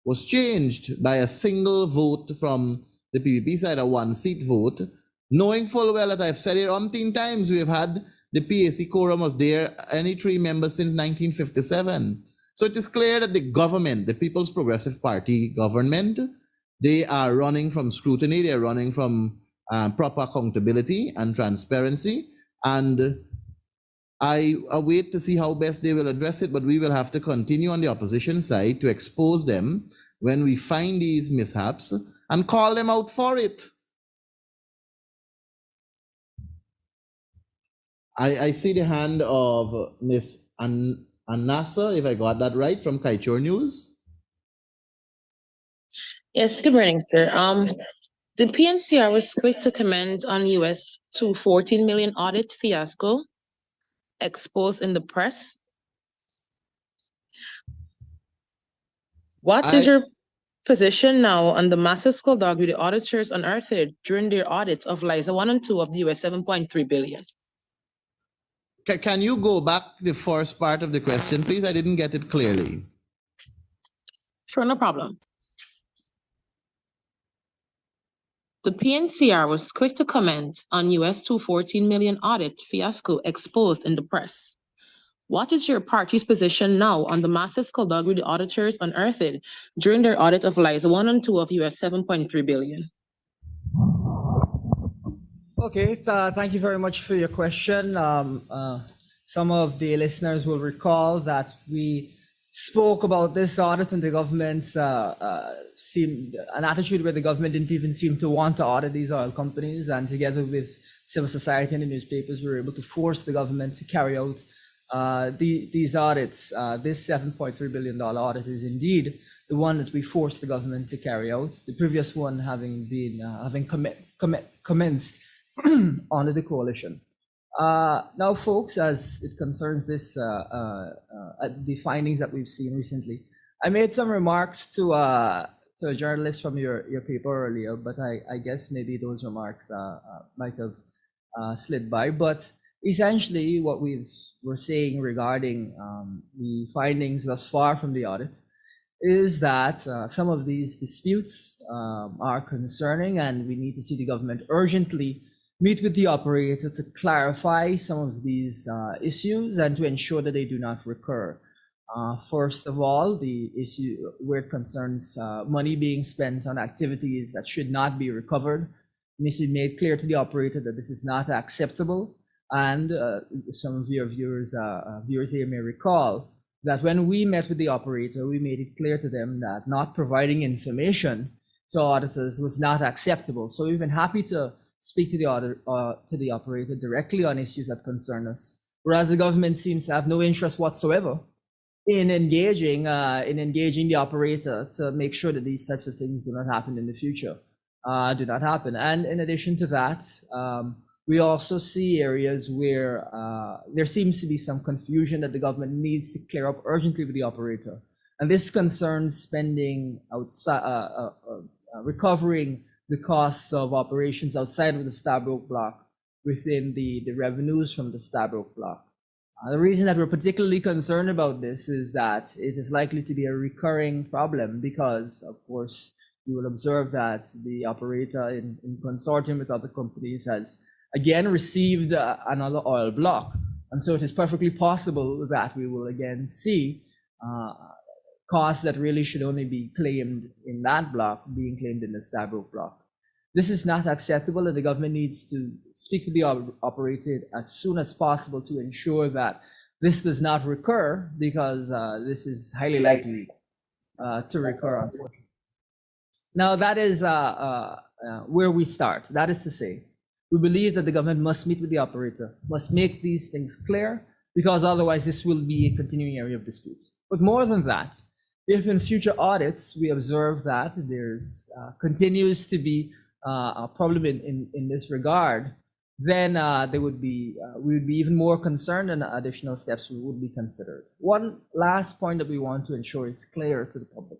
Speaker 1: was changed by a single vote from the PPP side, a one-seat vote, knowing full well that I've said it umpteen times, we have had the PAC quorum was there, any 3 members since 1957. So it is clear that the government, the People's Progressive Party government, they are running from scrutiny, they are running from proper accountability and transparency. And I await to see how best they will address it, but we will have to continue on the opposition side to expose them when we find these mishaps and call them out for it. I see the hand of Ms. Anasa, if I got that right, from Kaichor News.
Speaker 4: Yes, good morning, sir. The PNCR was quick to comment on US $214 million audit fiasco exposed in the press. What is your position now on the massive skullduggery the auditors unearthed during their audits of LISA 1 and 2 of the US $7.3 billion?
Speaker 1: Can you go back to the first part of the question, please? I didn't get it clearly.
Speaker 4: Sure, no problem. The PNCR was quick to comment on US $214 million audit fiasco exposed in the press. What is your party's position now on the massive skullduggery the auditors unearthed during their audit of LISA 1 and 2 of US $7.3 billion?
Speaker 2: Okay, thank you very much for your question. Some of the listeners will recall that we spoke about this audit, and the government's seemed an attitude where the government didn't even seem to want to audit these oil companies, and together with civil society and the newspapers were able to force the government to carry out these audits. This $7.3 billion audit is indeed the one that we forced the government to carry out. The previous one having been commenced under the coalition. Now, folks, as it concerns this, the findings that we've seen recently, I made some remarks to a journalist from your paper earlier, but I guess maybe those remarks might have slid by. But essentially, what we're saying regarding the findings thus far from the audit is that some of these disputes are concerning, and we need to see the government urgently meet with the operator to clarify some of these issues and to ensure that they do not recur. First of all, the issue where it concerns money being spent on activities that should not be recovered, it needs to be made clear to the operator that this is not acceptable. And some of your viewers here may recall that when we met with the operator, we made it clear to them that not providing information to auditors was not acceptable. So we've been happy to speak to the operator directly on issues that concern us, whereas the government seems to have no interest whatsoever in engaging the operator to make sure that these types of things do not happen in the future, And in addition to that, we also see areas where there seems to be some confusion that the government needs to clear up urgently with the operator, and this concerns spending outside, recovering the costs of operations outside of the Stabroek block within the revenues from the Stabroek block. The reason that we're particularly concerned about this is that it is likely to be a recurring problem because, of course, you will observe that the operator in consortium with other companies has again received another oil block. And so it is perfectly possible that we will again see costs that really should only be claimed in that block being claimed in the Stabroek block. This is not acceptable, and the government needs to speak to the operator as soon as possible to ensure that this does not recur, because this is highly likely to recur, unfortunately. Now, that is where we start. That is to say, we believe that the government must meet with the operator, must make these things clear, because otherwise this will be a continuing area of dispute. But more than that, if in future audits we observe that there's continues to be a problem in this regard, then we would be even more concerned, and additional steps would be considered. One last point that we want to ensure is clear to the public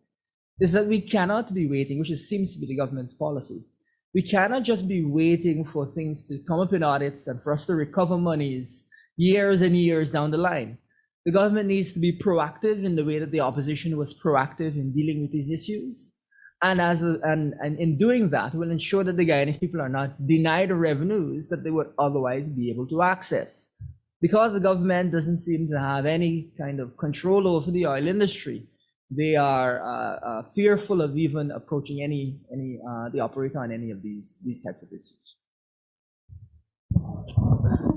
Speaker 2: is that we cannot be waiting, which seems to be the government's policy. We cannot just be waiting for things to come up in audits and for us to recover monies years and years down the line. The government needs to be proactive in the way that the opposition was proactive in dealing with these issues. And in doing that, we'll ensure that the Guyanese people are not denied revenues that they would otherwise be able to access. Because the government doesn't seem to have any kind of control over the oil industry, they are fearful of even approaching the operator on any of these types of issues.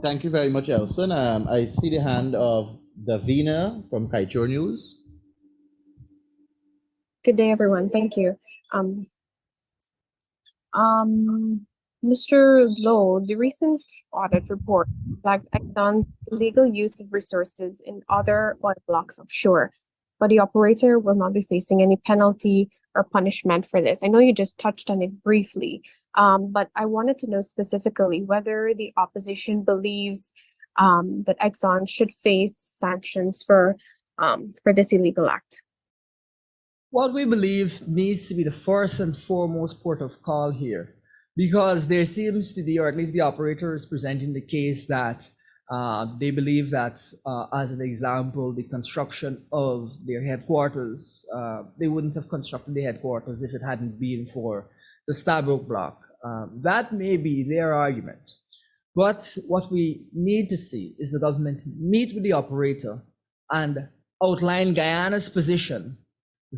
Speaker 1: Thank you very much, Elson. I see the hand of Davina from Kaieteur News.
Speaker 5: Good day, everyone. Thank you. Mr. Lowe, the recent audit report flagged Exxon's illegal use of resources in other oil blocks offshore, but the operator will not be facing any penalty or punishment for this. I know you just touched on it briefly, but I wanted to know specifically whether the opposition believes that Exxon should face sanctions for this illegal act.
Speaker 2: What we believe needs to be the first and foremost port of call here, because there seems to be, or at least the operator is presenting the case that they believe that, as an example, the construction of their headquarters, they wouldn't have constructed the headquarters if it hadn't been for the Stabroek block. That may be their argument. But what we need to see is the government meet with the operator and outline Guyana's position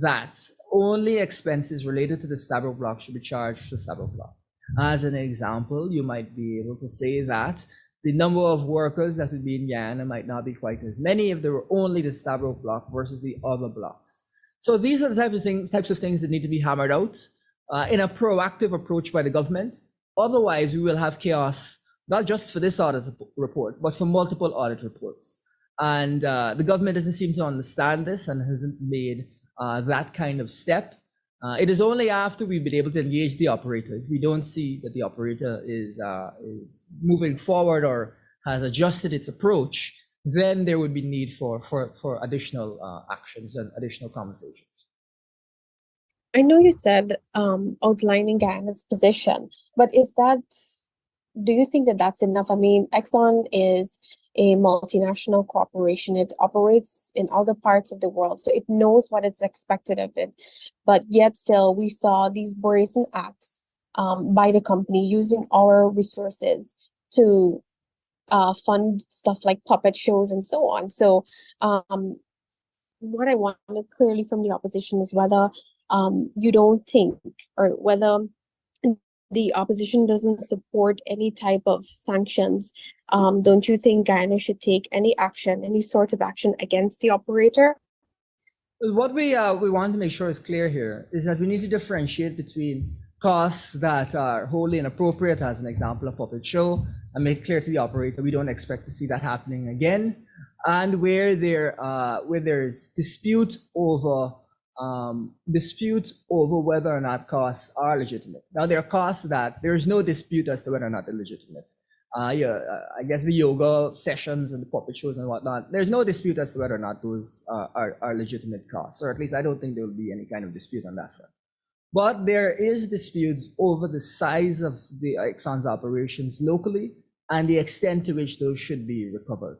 Speaker 2: that only expenses related to the Stabroek block should be charged to the Stabroek block. As an example, you might be able to say that the number of workers that would be in Guyana might not be quite as many if there were only the Stabroek block versus the other blocks. So these are the types of things that need to be hammered out in a proactive approach by the government. Otherwise, we will have chaos not just for this audit report, but for multiple audit reports. And the government doesn't seem to understand this and hasn't made that kind of step. It is only after we've been able to engage the operator, if we don't see that the operator is moving forward or has adjusted its approach, then there would be need for additional actions and additional conversations.
Speaker 5: I know you said outlining Guyana's position, but do you think that that's enough? I mean, Exxon is a multinational corporation. It operates in other parts of the world, so it knows what it's expected of it. But yet still, we saw these brazen acts by the company using our resources to fund stuff like puppet shows and so on. So what I wanted clearly from the opposition is whether you don't think, or whether the opposition doesn't support any type of sanctions. Don't you think Guyana should take any action, any sort of action against the operator?
Speaker 2: What we want to make sure is clear here is that we need to differentiate between costs that are wholly inappropriate, as an example of puppet show, and make clear to the operator we don't expect to see that happening again, and where there's dispute over whether or not costs are legitimate. Now, there are costs that there is no dispute as to whether or not they're legitimate. I guess the yoga sessions and the puppet shows and whatnot, there's no dispute as to whether or not those are legitimate costs, or at least I don't think there will be any kind of dispute on that front. But there is dispute over the size of the Exxon's operations locally and the extent to which those should be recovered.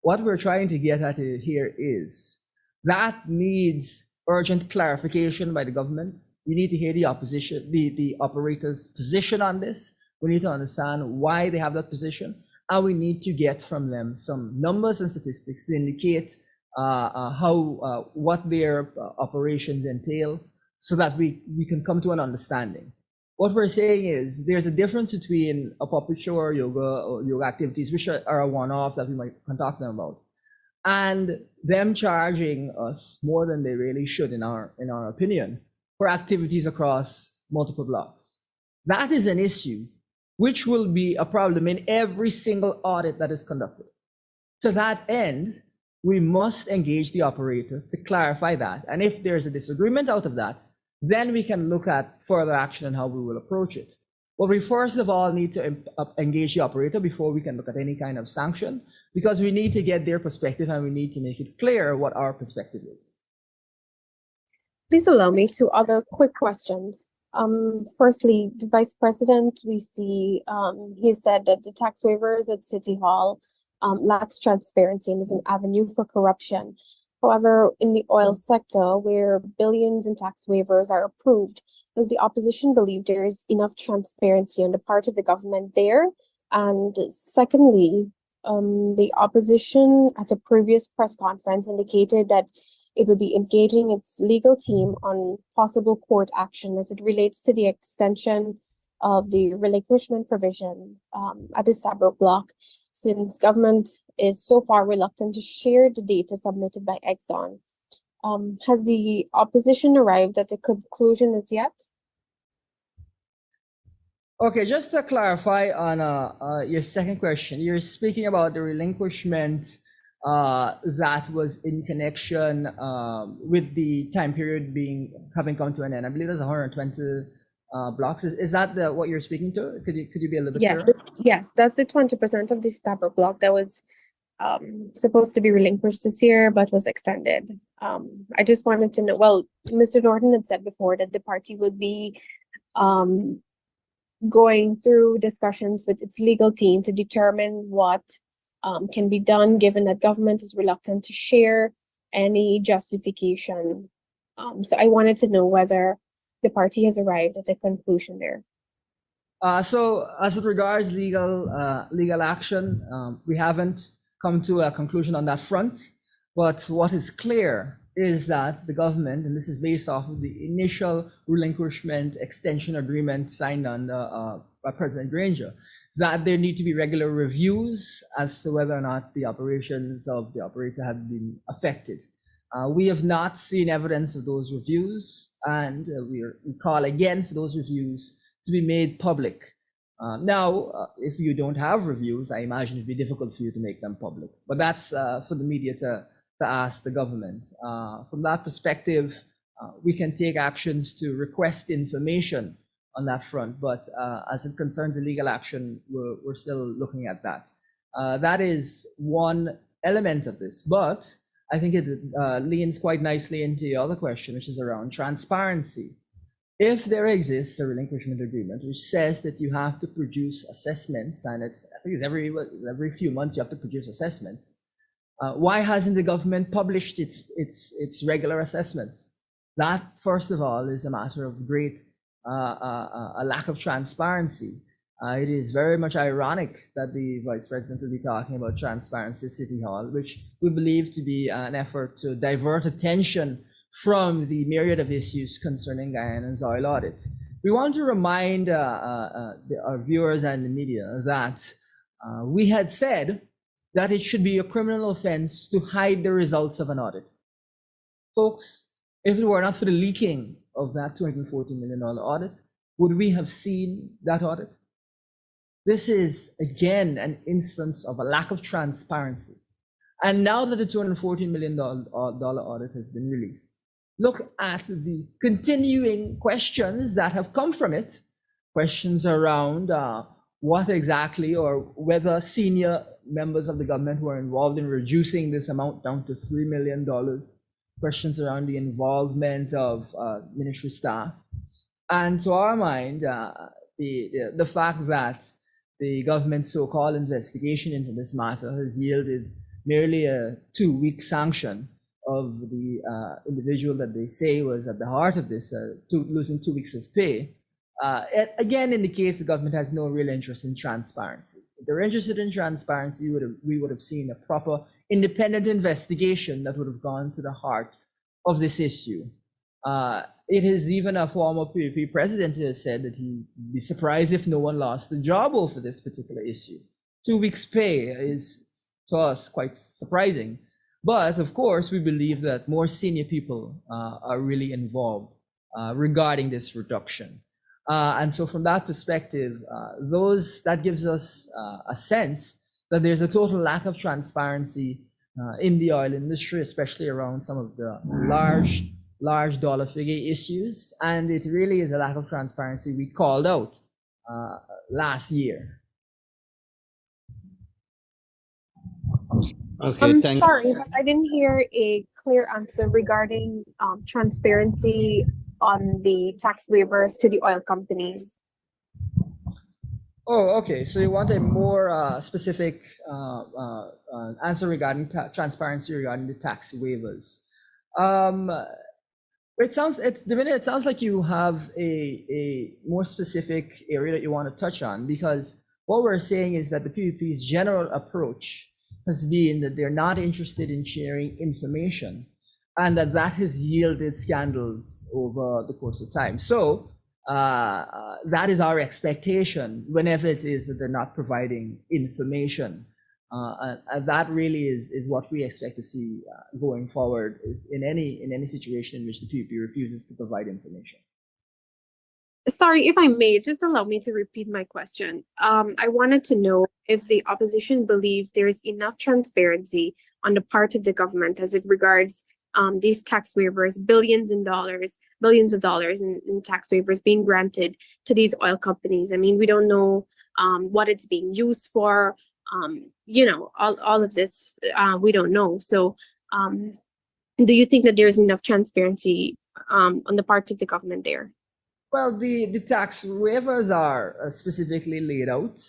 Speaker 2: What we're trying to get at here is that needs urgent clarification by the government. We need to hear the opposition, the operator's position on this. We need to understand why they have that position, and we need to get from them some numbers and statistics to indicate what their operations entail, so that we can come to an understanding. What we're saying is there's a difference between a puppet show or yoga activities, which are a one-off that we might talk to them about, and them charging us more than they really should, in our opinion, for activities across multiple blocks. That is an issue which will be a problem in every single audit that is conducted. To that end, we must engage the operator to clarify that. And if there's a disagreement out of that, then we can look at further action and how we will approach it. But we first of all need to engage the operator before we can look at any kind of sanction, because we need to get their perspective and we need to make it clear what our perspective is.
Speaker 5: Please allow me two other quick questions. Firstly, the Vice President, we see he said that the tax waivers at City Hall lacks transparency and is an avenue for corruption. However, in the oil sector, where billions in tax waivers are approved, does the opposition believe there is enough transparency on the part of the government there? And secondly, the opposition at a previous press conference indicated that it would be engaging its legal team on possible court action as it relates to the extension of the relinquishment provision at the Stabroek block, since government is so far reluctant to share the data submitted by Exxon. Has the opposition arrived at a conclusion as yet?
Speaker 2: Okay, just to clarify on your second question, you're speaking about the relinquishment that was in connection with the time period having come to an end. I believe there's 120 blocks. Is that what you're speaking to? Could you be a little bit clearer?
Speaker 5: Yes, that's the 20% of the Stabroek block that was supposed to be relinquished this year, but was extended. I just wanted to know, well, Mr. Norton had said before that the party would be going through discussions with its legal team to determine what can be done, given that government is reluctant to share any justification. So I wanted to know whether the party has arrived at a conclusion there.
Speaker 2: So as it regards legal action, we haven't come to a conclusion on that front. But what is clear is that the government, and this is based off of the initial relinquishment extension agreement signed by President Granger, that there need to be regular reviews as to whether or not the operations of the operator have been affected. We have not seen evidence of those reviews, and we call again for those reviews to be made public. If you don't have reviews, I imagine it'd be difficult for you to make them public. But that's for the media to ask the government. From that perspective, we can take actions to request information on that front. But as it concerns illegal action, we're still looking at that. That is one element of this. But I think it leans quite nicely into the other question, which is around transparency. If there exists a relinquishment agreement which says that you have to produce assessments, and I think it's every few months you have to produce assessments, why hasn't the government published its regular assessments? That, first of all, is a matter of great a lack of transparency. It is very much ironic that the Vice President will be talking about transparency at City Hall, which we believe to be an effort to divert attention from the myriad of issues concerning Guyana's oil audit. We want to remind our viewers and the media that we had said that it should be a criminal offense to hide the results of an audit. Folks, if it were not for the leaking of that $240 million audit, would we have seen that audit? This is, again, an instance of a lack of transparency. And now that the $214 million audit has been released, look at the continuing questions that have come from it. Questions around what exactly, or whether senior members of the government were involved in reducing this amount down to $3 million. Questions around the involvement of ministry staff. And to our mind, the fact that the government's so-called investigation into this matter has yielded merely a 2-week sanction of the individual that they say was at the heart of this, losing 2 weeks of pay, again indicates the government has no real interest in transparency. If they're interested in transparency, we would have seen a proper independent investigation that would have gone to the heart of this issue. It is even a former PUP president who has said that he'd be surprised if no one lost the job over this particular issue. 2 weeks pay is, to us, quite surprising. But of course, we believe that more senior people are really involved regarding this reduction. And so from that perspective, that gives us a sense that there's a total lack of transparency in the oil industry, especially around some of the large dollar figure issues. And it really is a lack of transparency we called out last year.
Speaker 5: Okay, I'm sorry, but I didn't hear a clear answer regarding transparency on the tax waivers to the oil companies.
Speaker 2: Oh, okay. So you want a more specific answer regarding transparency regarding the tax waivers. It sounds like you have a more specific area that you want to touch on, because what we're saying is that the PUP's general approach has been that they're not interested in sharing information, and that has yielded scandals over the course of time. So that is our expectation whenever it is that they're not providing information. And that really is what we expect to see going forward in any situation in which the PUP refuses to provide information.
Speaker 5: Sorry, if I may, just allow me to repeat my question. I wanted to know if the opposition believes there is enough transparency on the part of the government as it regards these tax waivers, billions of dollars in tax waivers being granted to these oil companies. I mean, we don't know what it's being used for. All of this, we don't know. So do you think that there's enough transparency on the part of the government there?
Speaker 2: Well, the tax waivers are specifically laid out.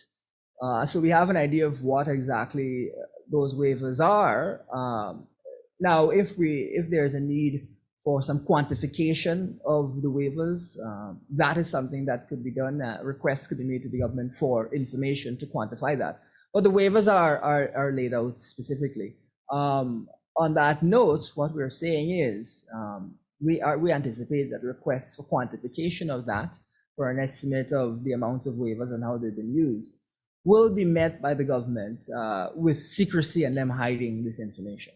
Speaker 2: So we have an idea of what exactly those waivers are. Now, if there's a need for some quantification of the waivers, that is something that could be done. Requests could be made to the government for information to quantify that. But the waivers are laid out specifically. On that note, what we're saying is we anticipate that requests for quantification of that, for an estimate of the amount of waivers and how they've been used, will be met by the government with secrecy and them hiding this information.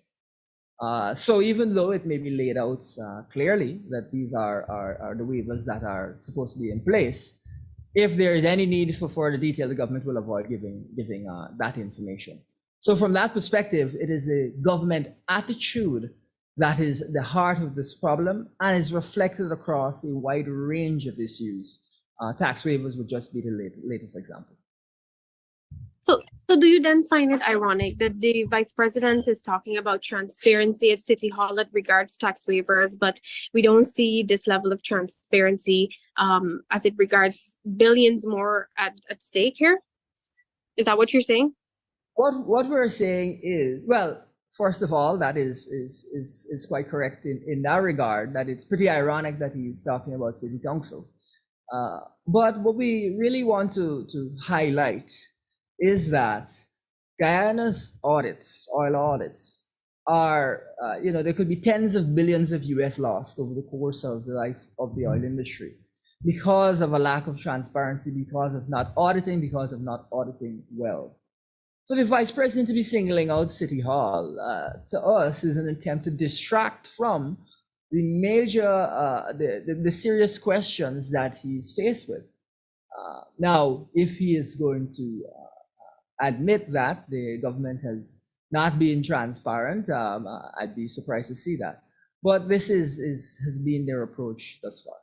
Speaker 2: So even though it may be laid out clearly that these are the waivers that are supposed to be in place, if there is any need for further detail, the government will avoid giving that information. So from that perspective, it is a government attitude that is the heart of this problem and is reflected across a wide range of issues. Tax waivers would just be the latest example.
Speaker 5: So do you then find it ironic that the vice president is talking about transparency at City Hall that regards tax waivers, but we don't see this level of transparency as it regards billions more at stake here? Is that what you're saying?
Speaker 2: What we're saying is, well, first of all, that is quite correct in that regard, that it's pretty ironic that he's talking about City Council. But what we really want to highlight is that Guyana's audits, oil audits, are, there could be tens of billions of US lost over the course of the life of the oil industry because of a lack of transparency, because of not auditing well. So the vice president to be singling out City Hall to us is an attempt to distract from the major, the serious questions that he's faced with. Now, if he is going to admit that the government has not been transparent, I'd be surprised to see that. But this has been their approach thus far.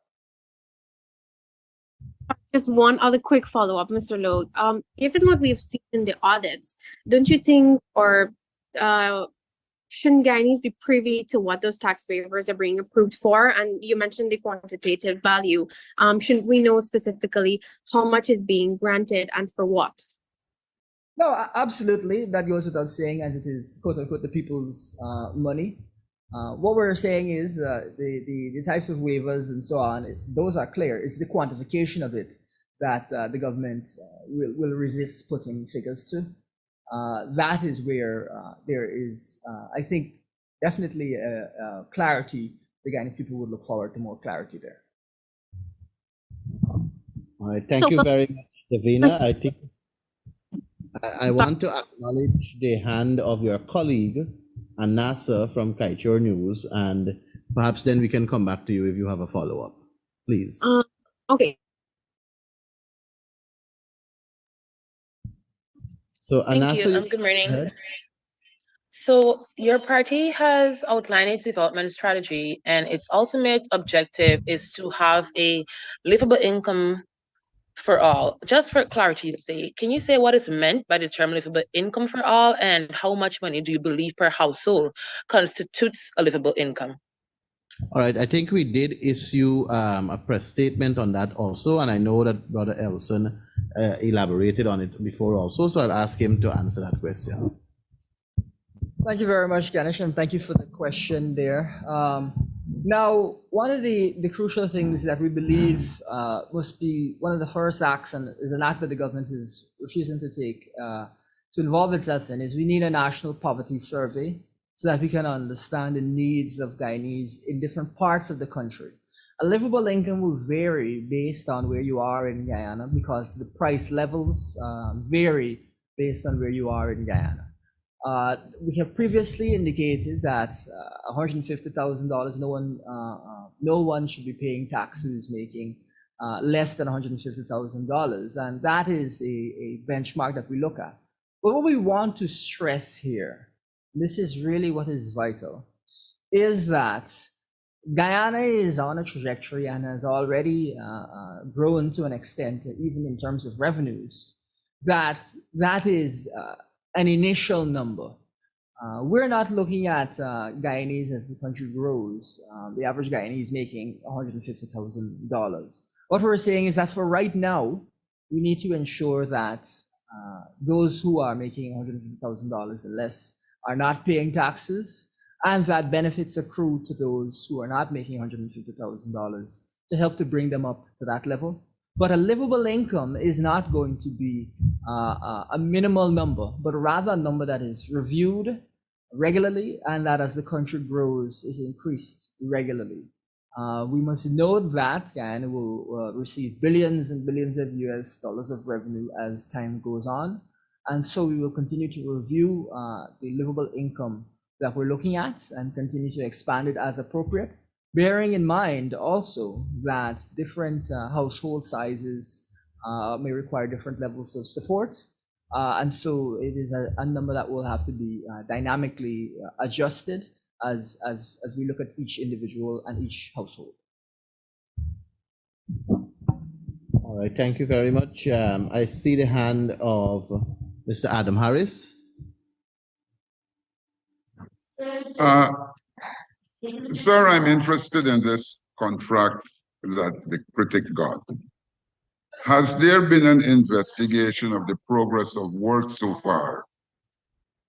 Speaker 5: Just one other quick follow-up, Mr. Lowe. Given what we've seen in the audits, don't you think, or shouldn't Guyanese be privy to what those tax waivers are being approved for? And you mentioned the quantitative value. Shouldn't we know specifically how much is being granted and for what?
Speaker 2: No, absolutely. That goes without saying, as it is, quote unquote, the people's money. What we're saying is the types of waivers and so on, those are clear. It's the quantification of it that the government will resist putting figures to. That is where there is, I think, definitely clarity. The Guyanese people would look forward to more clarity there.
Speaker 1: All right, thank you very much, Davina. I think I want to acknowledge the hand of your colleague, Anasa from Kaieteur News, and perhaps then we can come back to you if you have a follow-up, please.
Speaker 5: Okay.
Speaker 1: So
Speaker 6: Thank
Speaker 1: Anasa,
Speaker 6: you. Good morning. So your party has outlined its development strategy, and its ultimate objective is to have a livable income for all. Just for clarity's sake, can you say what is meant by the term livable income for all, and how much money do you believe per household constitutes a livable income?
Speaker 1: All right, I think we did issue a press statement on that also, and I know that Brother Elson elaborated on it before also, so I'll ask him to answer that question.
Speaker 2: Thank you very much, Ganesh, and thank you for the question there. Now, one of the crucial things that we believe must be one of the first acts, and is an act that the government is refusing to take to involve itself in, is we need a national poverty survey so that we can understand the needs of Guyanese in different parts of the country. A livable income will vary based on where you are in Guyana because the price levels vary based on where you are in Guyana. We have previously indicated that $150,000, no one should be paying taxes making less than $150,000, and that is a benchmark that we look at. But what we want to stress here, this is really what is vital, is that Guyana is on a trajectory and has already grown to an extent, even in terms of revenues, that is an initial number. We're not looking at Guyanese as the country grows. The average Guyanese making $150,000. What we're saying is that for right now, we need to ensure that those who are making $150,000 or less are not paying taxes, and that benefits accrue to those who are not making $150,000 to help to bring them up to that level. But a livable income is not going to be a minimal number, but rather a number that is reviewed regularly and that as the country grows is increased regularly. We must note that Guyana will receive billions and billions of US dollars of revenue as time goes on. And so we will continue to review the livable income that we're looking at and continue to expand it as appropriate, bearing in mind also that different household sizes may require different levels of support. And so it is a number that will have to be dynamically adjusted as we look at each individual and each household.
Speaker 1: All right, thank you very much. I see the hand of Mr. Adam Harris.
Speaker 3: Sir, I'm interested in this contract that the critic got. Has there been an investigation of the progress of work so far?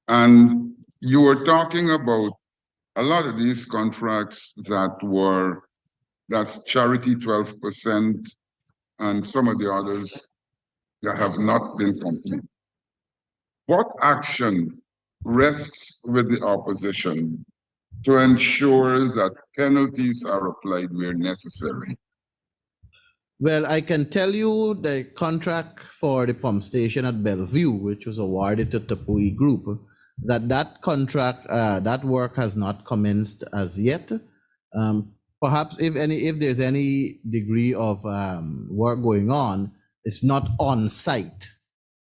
Speaker 3: And you were talking about a lot of these contracts that's charity 12%, and some of the others that have not been complete. What action rests with the opposition to ensure that penalties are applied where necessary?
Speaker 1: Well, I can tell you the contract for the pump station at Bellevue, which was awarded to Tupui Group, that contract, that work has not commenced as yet. Perhaps if there's any degree of work going on, it's not on site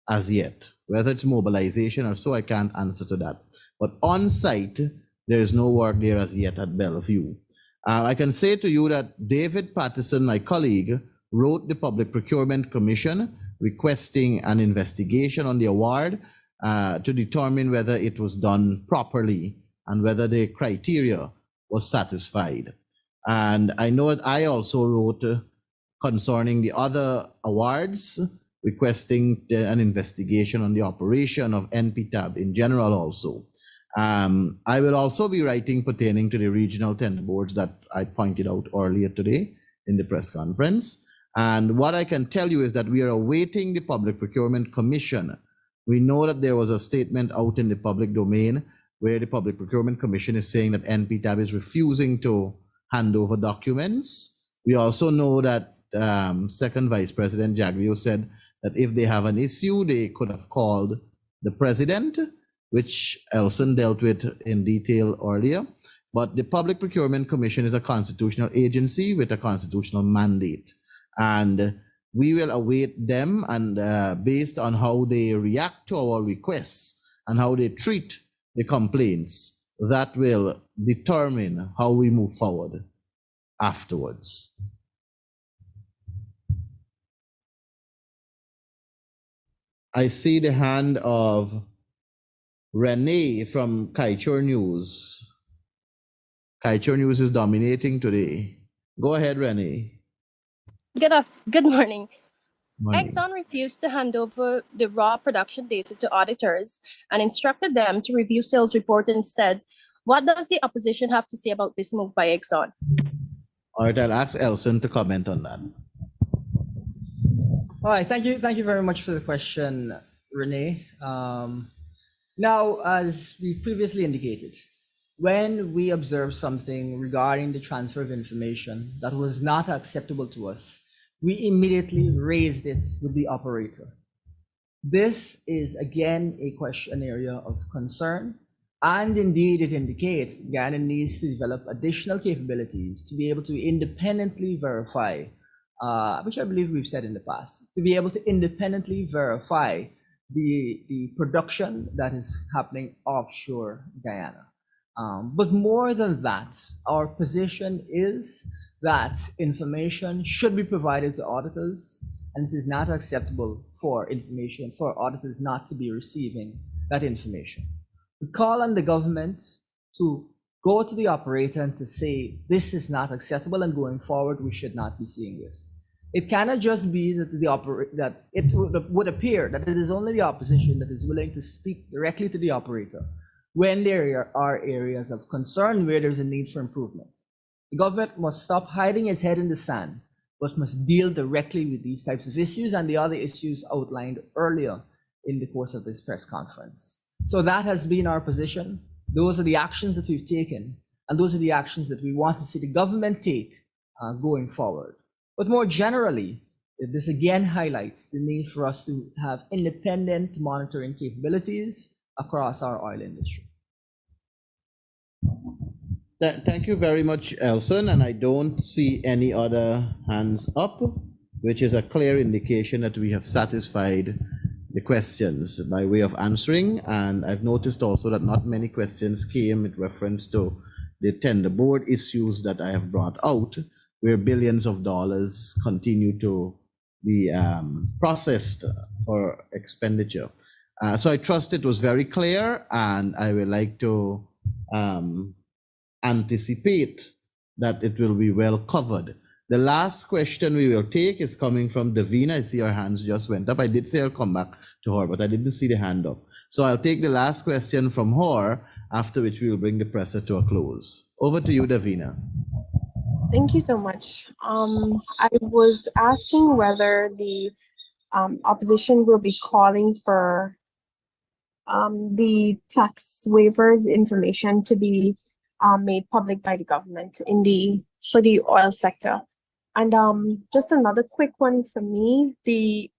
Speaker 1: as yet. Whether it's mobilization or so, I can't answer to that. But on site, there is no work there as yet at Bellevue. I can say to you that David Patterson, my colleague, wrote the Public Procurement Commission requesting an investigation on the award to determine whether it was done properly and whether the criteria was satisfied. And I know that I also wrote concerning the other awards, requesting an investigation on the operation of NPTAB in general also. I will also be writing pertaining to the regional tender boards that I pointed out earlier today in the press conference. And what I can tell you is that we are awaiting the Public Procurement Commission. We know that there was a statement out in the public domain where the Public Procurement Commission is saying that NPTAB is refusing to hand over documents. We also know that Second Vice President Jagdeo said that if they have an issue, they could have called the president, which Elson dealt with in detail earlier. But the Public Procurement Commission is a constitutional agency with a constitutional mandate. And we will await them, and based on how they react to our requests and how they treat the complaints, that will determine how we move forward afterwards. I see the hand of Renee from Kaichor News. Kaichor News is dominating today. Go ahead, Renee.
Speaker 7: Good morning.
Speaker 1: Morning.
Speaker 7: Exxon refused to hand over the raw production data to auditors and instructed them to review sales report instead. What does the opposition have to say about this move by Exxon?
Speaker 1: All right, I'll ask Elson to comment on that.
Speaker 2: All right, thank you very much for the question, Renee. Now, as we previously indicated, when we observe something regarding the transfer of information that was not acceptable to us, we immediately raised it with the operator. This is again an area of concern, and indeed it indicates Guyana needs to develop additional capabilities to be able to independently verify, which I believe we've said in the past, to be able to independently verify the production that is happening offshore Guyana. But more than that, our position is that information should be provided to auditors, and it is not acceptable for auditors not to be receiving that information. We call on the government to go to the operator and to say, this is not acceptable, and going forward, we should not be seeing this. It cannot just be that it would appear that it is only the opposition that is willing to speak directly to the operator when there are areas of concern where there's a need for improvement. The government must stop hiding its head in the sand, but must deal directly with these types of issues and the other issues outlined earlier in the course of this press conference. So that has been our position. Those are the actions that we've taken, and those are the actions that we want to see the government take going forward. But more generally, this again highlights the need for us to have independent monitoring capabilities across our oil industry.
Speaker 1: Thank you very much, Elson, and I don't see any other hands up. which is a clear indication that we have satisfied the questions by way of answering. And I've noticed also that not many questions came with reference to the tender board issues that I have brought out, where billions of dollars continue to be processed for expenditure. So I trust it was very clear, and I would like to anticipate that it will be well covered. The last question we will take is coming from Davina. I see her hands just went up. I did say I'll come back to her, but I didn't see the hand up. So I'll take the last question from her, after which we will bring the presser to a close. Over to you, Davina.
Speaker 5: Thank you so much. I was asking whether the opposition will be calling for the tax waivers information to be made public by the government for the oil sector. And just another quick one for me, the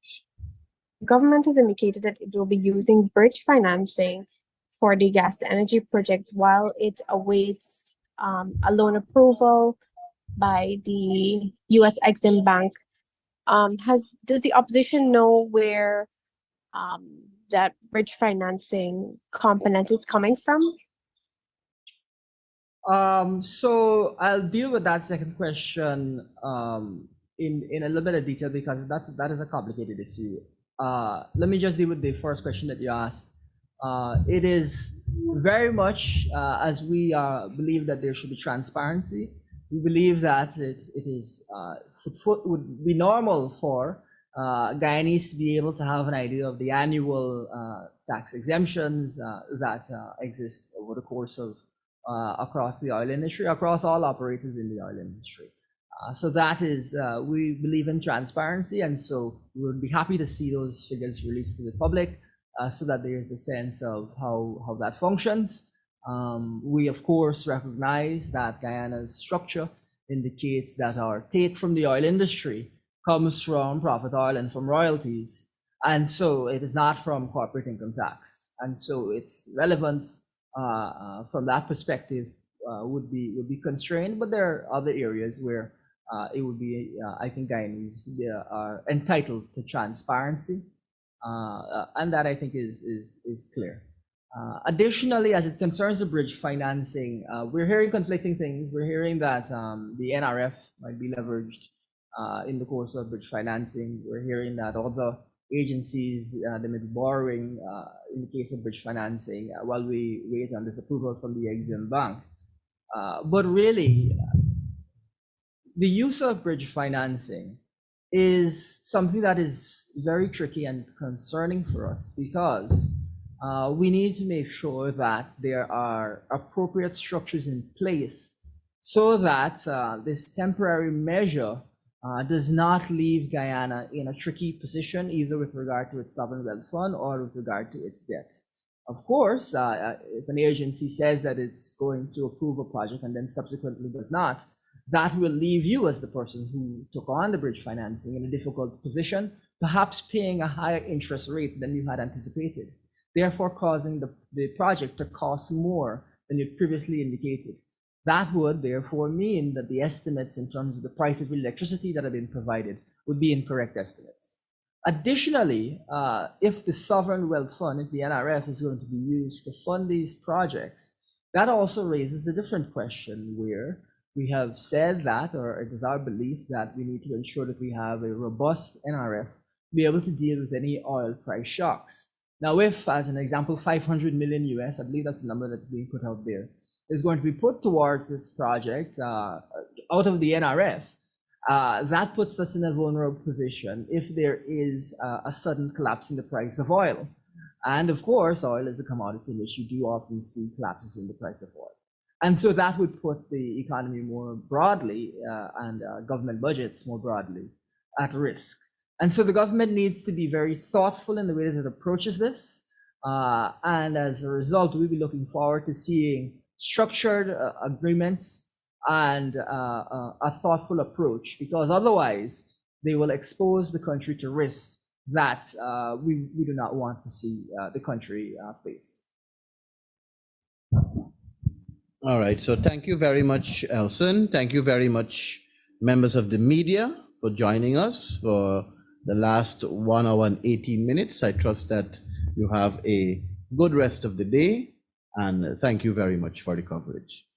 Speaker 5: government has indicated that it will be using bridge financing for the gas to energy project while it awaits a loan approval by the US Exim Bank. Does the opposition know where that bridge financing component is coming from?
Speaker 2: So I'll deal with that second question in a little bit of detail, because that is a complicated issue. Let me just deal with the first question that you asked. It is very much as we believe that there should be transparency. We believe that it would be normal for Guyanese to be able to have an idea of the annual tax exemptions that exist over the course of across the oil industry, across all operators in the oil industry. So that is, we believe in transparency, and so we would be happy to see those figures released to the public so that there is a sense of how that functions. We, of course, recognize that Guyana's structure indicates that our take from the oil industry comes from profit oil and from royalties, and so it is not from corporate income tax. And so its relevance from that perspective would be constrained, but there are other areas where it would be, I think Guyanese are entitled to transparency, and that I think is clear. Additionally, as it concerns the bridge financing, we're hearing conflicting things. We're hearing that the NRF might be leveraged in the course of bridge financing. We're hearing that other agencies they may be borrowing in the case of bridge financing while we wait on this approval from the Exim Bank. But really, the use of bridge financing is something that is very tricky and concerning for us, because we need to make sure that there are appropriate structures in place so that this temporary measure does not leave Guyana in a tricky position, either with regard to its sovereign wealth fund or with regard to its debt. Of course, if an agency says that it's going to approve a project and then subsequently does not, that will leave you as the person who took on the bridge financing in a difficult position, perhaps paying a higher interest rate than you had anticipated, therefore causing the project to cost more than you previously indicated. That would therefore mean that the estimates in terms of the price of electricity that have been provided would be incorrect estimates. Additionally, if the sovereign wealth fund, if the NRF is going to be used to fund these projects, that also raises a different question, where we have said that, or it is our belief that we need to ensure that we have a robust NRF to be able to deal with any oil price shocks. Now, if, as an example, 500 million US, I believe that's the number that's being put out there, is going to be put towards this project out of the NRF, that puts us in a vulnerable position if there is a sudden collapse in the price of oil. And of course, oil is a commodity in which you do often see collapses in the price of oil. And so that would put the economy more broadly and government budgets more broadly at risk. And so the government needs to be very thoughtful in the way that it approaches this. And as a result, we'll be looking forward to seeing structured agreements and a thoughtful approach, because otherwise they will expose the country to risks that we do not want to see the country face.
Speaker 1: All right, so thank you very much, Elson. Thank you very much, members of the media. for joining us for the last 1 hour and 18 minutes. I trust that you have a good rest of the day, and thank you very much for the coverage.